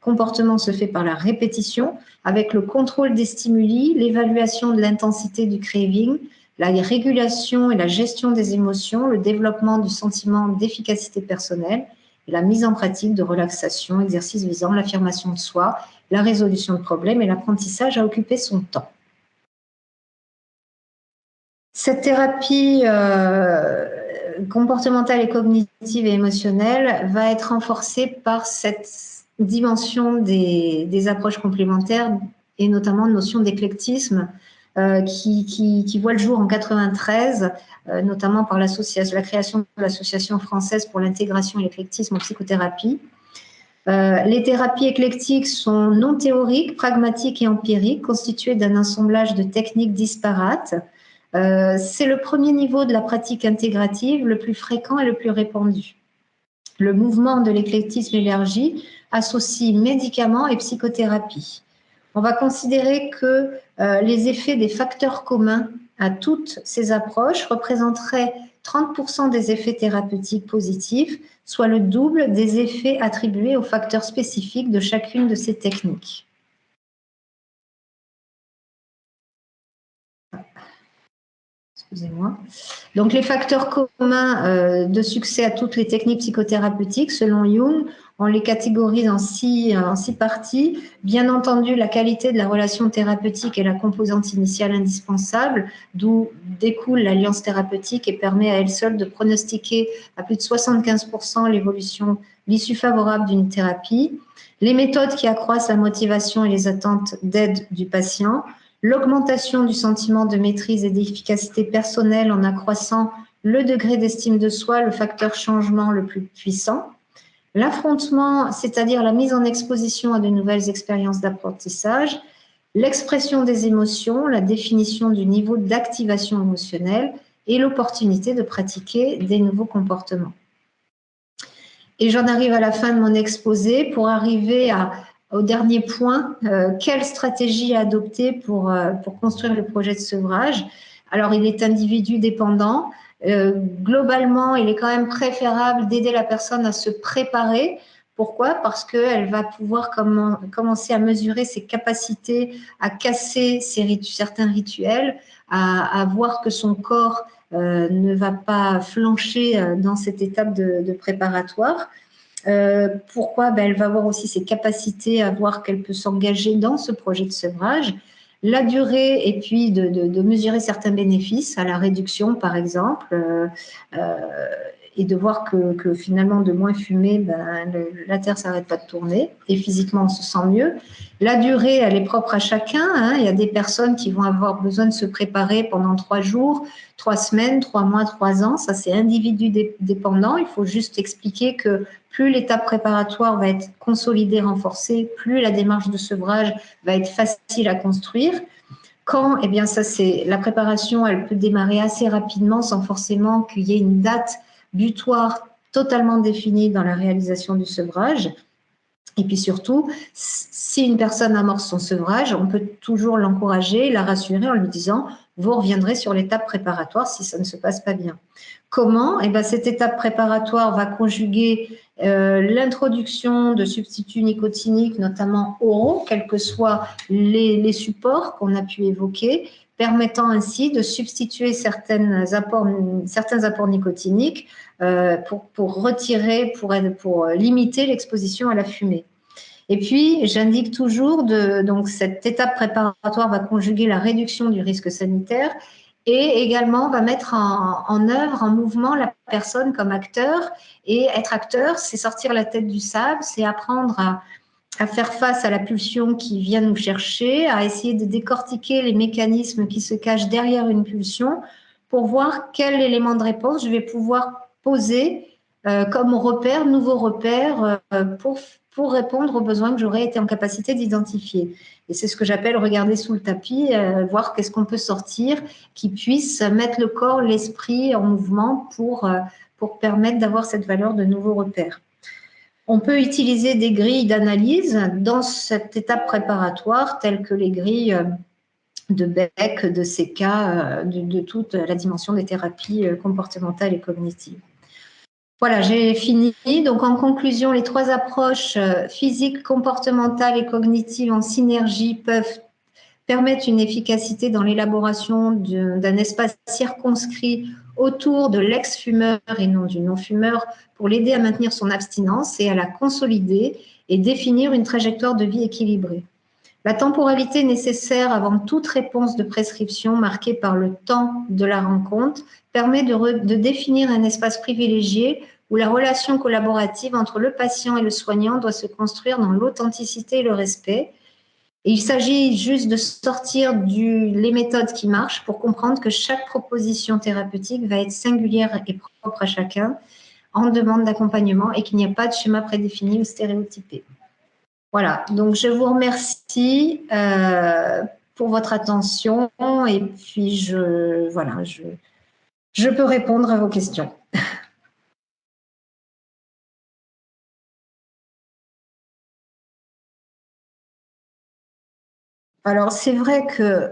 comportements se fait par la répétition, avec le contrôle des stimuli, l'évaluation de l'intensité du craving, la régulation et la gestion des émotions, le développement du sentiment d'efficacité personnelle et la mise en pratique de relaxation, exercices visant l'affirmation de soi, la résolution de problèmes et l'apprentissage à occuper son temps. Cette thérapie comportementale et cognitive et émotionnelle va être renforcée par cette dimension des approches complémentaires et notamment la notion d'éclectisme qui voit le jour en 1993, notamment par la création de l'Association française pour l'intégration et l'éclectisme en psychothérapie. Les thérapies éclectiques sont non théoriques, pragmatiques et empiriques, constituées d'un assemblage de techniques disparates. C'est le premier niveau de la pratique intégrative, le plus fréquent et le plus répandu. Le mouvement de l'éclectisme élargi associe médicaments et psychothérapie. On va considérer que les effets des facteurs communs à toutes ces approches représenteraient 30% des effets thérapeutiques positifs, soit le double des effets attribués aux facteurs spécifiques de chacune de ces techniques. Excusez-moi. Donc, les facteurs communs de succès à toutes les techniques psychothérapeutiques, selon Jung, on les catégorise en six parties. Bien entendu, la qualité de la relation thérapeutique est la composante initiale indispensable, d'où découle l'alliance thérapeutique et permet à elle seule de pronostiquer à plus de 75% l'issue favorable d'une thérapie. Les méthodes qui accroissent la motivation et les attentes d'aide du patient. L'augmentation du sentiment de maîtrise et d'efficacité personnelle en accroissant le degré d'estime de soi, le facteur changement le plus puissant. L'affrontement, c'est-à-dire la mise en exposition à de nouvelles expériences d'apprentissage. L'expression des émotions, la définition du niveau d'activation émotionnelle et l'opportunité de pratiquer des nouveaux comportements. Et j'en arrive à la fin de mon exposé pour arriver au dernier point, quelle stratégie adopter pour construire le projet de sevrage. Alors, il est individu dépendant. Globalement, il est quand même préférable d'aider la personne à se préparer. Pourquoi? Parce qu'elle va pouvoir commencer à mesurer ses capacités, à casser certains rituels, à voir que son corps ne va pas flancher dans cette étape de préparatoire. Pourquoi? Elle va voir aussi ses capacités à voir qu'elle peut s'engager dans ce projet de sevrage, la durée et puis de mesurer certains bénéfices à la réduction par exemple et de voir que finalement de moins fumer, la Terre s'arrête pas de tourner et physiquement on se sent mieux. La durée, elle est propre à chacun, hein. Il y a des personnes qui vont avoir besoin de se préparer pendant 3 jours, 3 semaines, 3 mois, 3 ans, ça c'est individu dépendant. Il faut juste expliquer que plus l'étape préparatoire va être consolidée, renforcée, plus la démarche de sevrage va être facile à construire. Quand, eh bien ça c'est la préparation, elle peut démarrer assez rapidement sans forcément qu'il y ait une date butoir totalement définie dans la réalisation du sevrage. Et puis surtout, si une personne amorce son sevrage, on peut toujours l'encourager, la rassurer en lui disant vous reviendrez sur l'étape préparatoire si ça ne se passe pas bien. Comment? Eh bien, cette étape préparatoire va conjuguer l'introduction de substituts nicotiniques, notamment oraux, quels que soient les supports qu'on a pu évoquer, permettant ainsi de substituer certains apports nicotiniques pour retirer, pour limiter l'exposition à la fumée. Et puis, j'indique toujours, donc cette étape préparatoire va conjuguer la réduction du risque sanitaire et également va mettre en œuvre, en mouvement la personne comme acteur. Et être acteur, c'est sortir la tête du sable, c'est apprendre à faire face à la pulsion qui vient nous chercher, à essayer de décortiquer les mécanismes qui se cachent derrière une pulsion pour voir quel élément de réponse je vais pouvoir poser comme repère, nouveau repère, pour répondre aux besoins que j'aurais été en capacité d'identifier. Et c'est ce que j'appelle regarder sous le tapis, voir qu'est-ce qu'on peut sortir qui puisse mettre le corps, l'esprit en mouvement pour permettre d'avoir cette valeur de nouveaux repères. On peut utiliser des grilles d'analyse dans cette étape préparatoire, telles que les grilles de Beck, de CK, de toute la dimension des thérapies comportementales et cognitives. Voilà, j'ai fini. Donc, en conclusion, les trois approches physiques, comportementales et cognitives en synergie peuvent permettre une efficacité dans l'élaboration d'un espace circonscrit autour de l'ex-fumeur et non du non-fumeur pour l'aider à maintenir son abstinence et à la consolider et définir une trajectoire de vie équilibrée. La temporalité nécessaire avant toute réponse de prescription marquée par le temps de la rencontre permet de définir un espace privilégié où la relation collaborative entre le patient et le soignant doit se construire dans l'authenticité et le respect. Et il s'agit juste de sortir les méthodes qui marchent pour comprendre que chaque proposition thérapeutique va être singulière et propre à chacun en demande d'accompagnement et qu'il n'y a pas de schéma prédéfini ou stéréotypé. Voilà, donc je vous remercie pour votre attention et puis je peux répondre à vos questions. Alors, c'est vrai que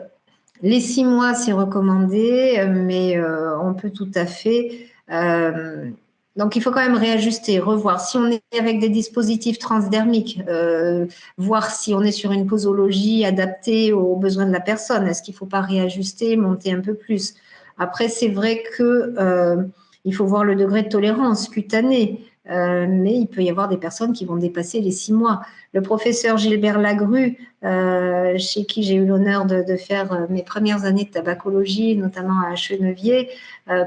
les 6 mois, c'est recommandé, mais on peut tout à fait. Donc, il faut quand même réajuster, revoir. Si on est avec des dispositifs transdermiques, voir si on est sur une posologie adaptée aux besoins de la personne. Est-ce qu'il ne faut pas réajuster, monter un peu plus? Après, c'est vrai qu'il faut voir le degré de tolérance cutanée. Mais il peut y avoir des personnes qui vont dépasser les 6 mois. Le professeur Gilbert Lagrue, chez qui j'ai eu l'honneur de faire mes premières années de tabacologie, notamment à Chenevier,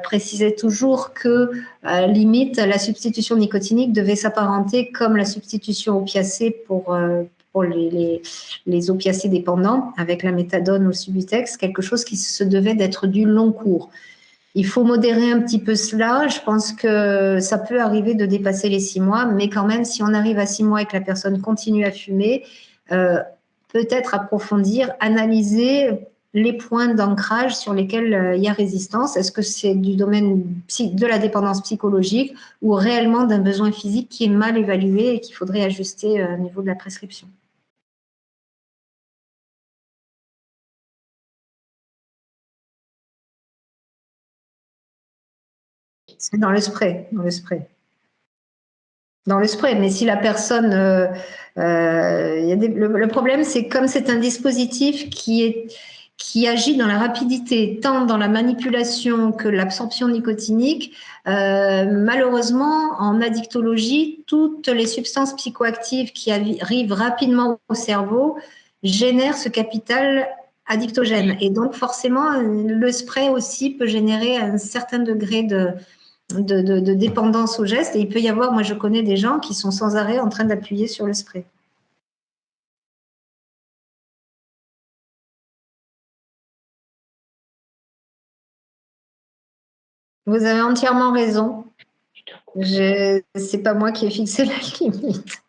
précisait toujours que, limite, la substitution nicotinique devait s'apparenter comme la substitution opiacée pour les opiacés dépendants, avec la méthadone ou le Subutex, quelque chose qui se devait d'être du long cours. Il faut modérer un petit peu cela. Je pense que ça peut arriver de dépasser les 6 mois, mais quand même, si on arrive à 6 mois et que la personne continue à fumer, peut-être approfondir, analyser les points d'ancrage sur lesquels il y a résistance. Est-ce que c'est du domaine de la dépendance psychologique ou réellement d'un besoin physique qui est mal évalué et qu'il faudrait ajuster au niveau de la prescription? C'est dans le spray, mais si la personne, le problème, c'est comme c'est un dispositif qui agit dans la rapidité, tant dans la manipulation que l'absorption nicotinique, malheureusement, en addictologie, toutes les substances psychoactives qui arrivent rapidement au cerveau génèrent ce capital addictogène. Et donc, forcément, le spray aussi peut générer un certain degré de dépendance au geste. Et il peut y avoir, moi je connais des gens qui sont sans arrêt en train d'appuyer sur le spray. Vous avez entièrement raison. C'est pas moi qui ai fixé la limite.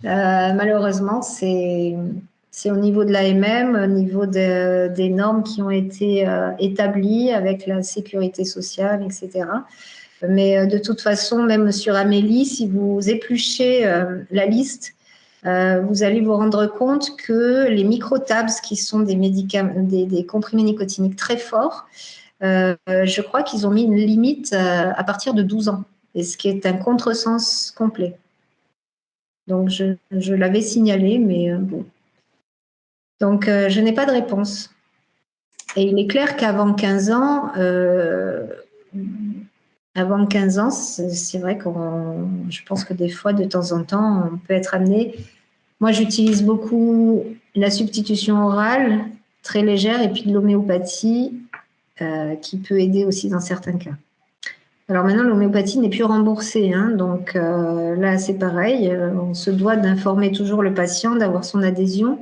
Malheureusement, c'est au niveau de l'AMM, au niveau des normes qui ont été établies avec la sécurité sociale, etc. Mais de toute façon, même sur Amélie, si vous épluchez la liste, vous allez vous rendre compte que les microtabs, qui sont des comprimés nicotiniques très forts, je crois qu'ils ont mis une limite à partir de 12 ans, et ce qui est un contresens complet. Donc, je l'avais signalé, mais bon. Donc, je n'ai pas de réponse. Et il est clair qu'avant 15 ans, c'est vrai je pense que des fois, de temps en temps, on peut être amené. Moi, j'utilise beaucoup la substitution orale, très légère, et puis de l'homéopathie, qui peut aider aussi dans certains cas. Alors maintenant, l'homéopathie n'est plus remboursée, hein, donc là, c'est pareil. On se doit d'informer toujours le patient, d'avoir son adhésion.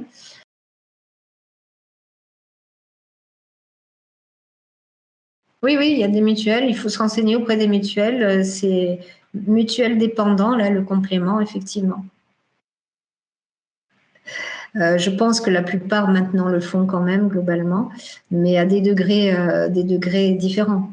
Oui, il y a des mutuelles. Il faut se renseigner auprès des mutuelles. C'est mutuelle dépendant, là, le complément, effectivement. Je pense que la plupart maintenant le font quand même, globalement, mais à des degrés différents.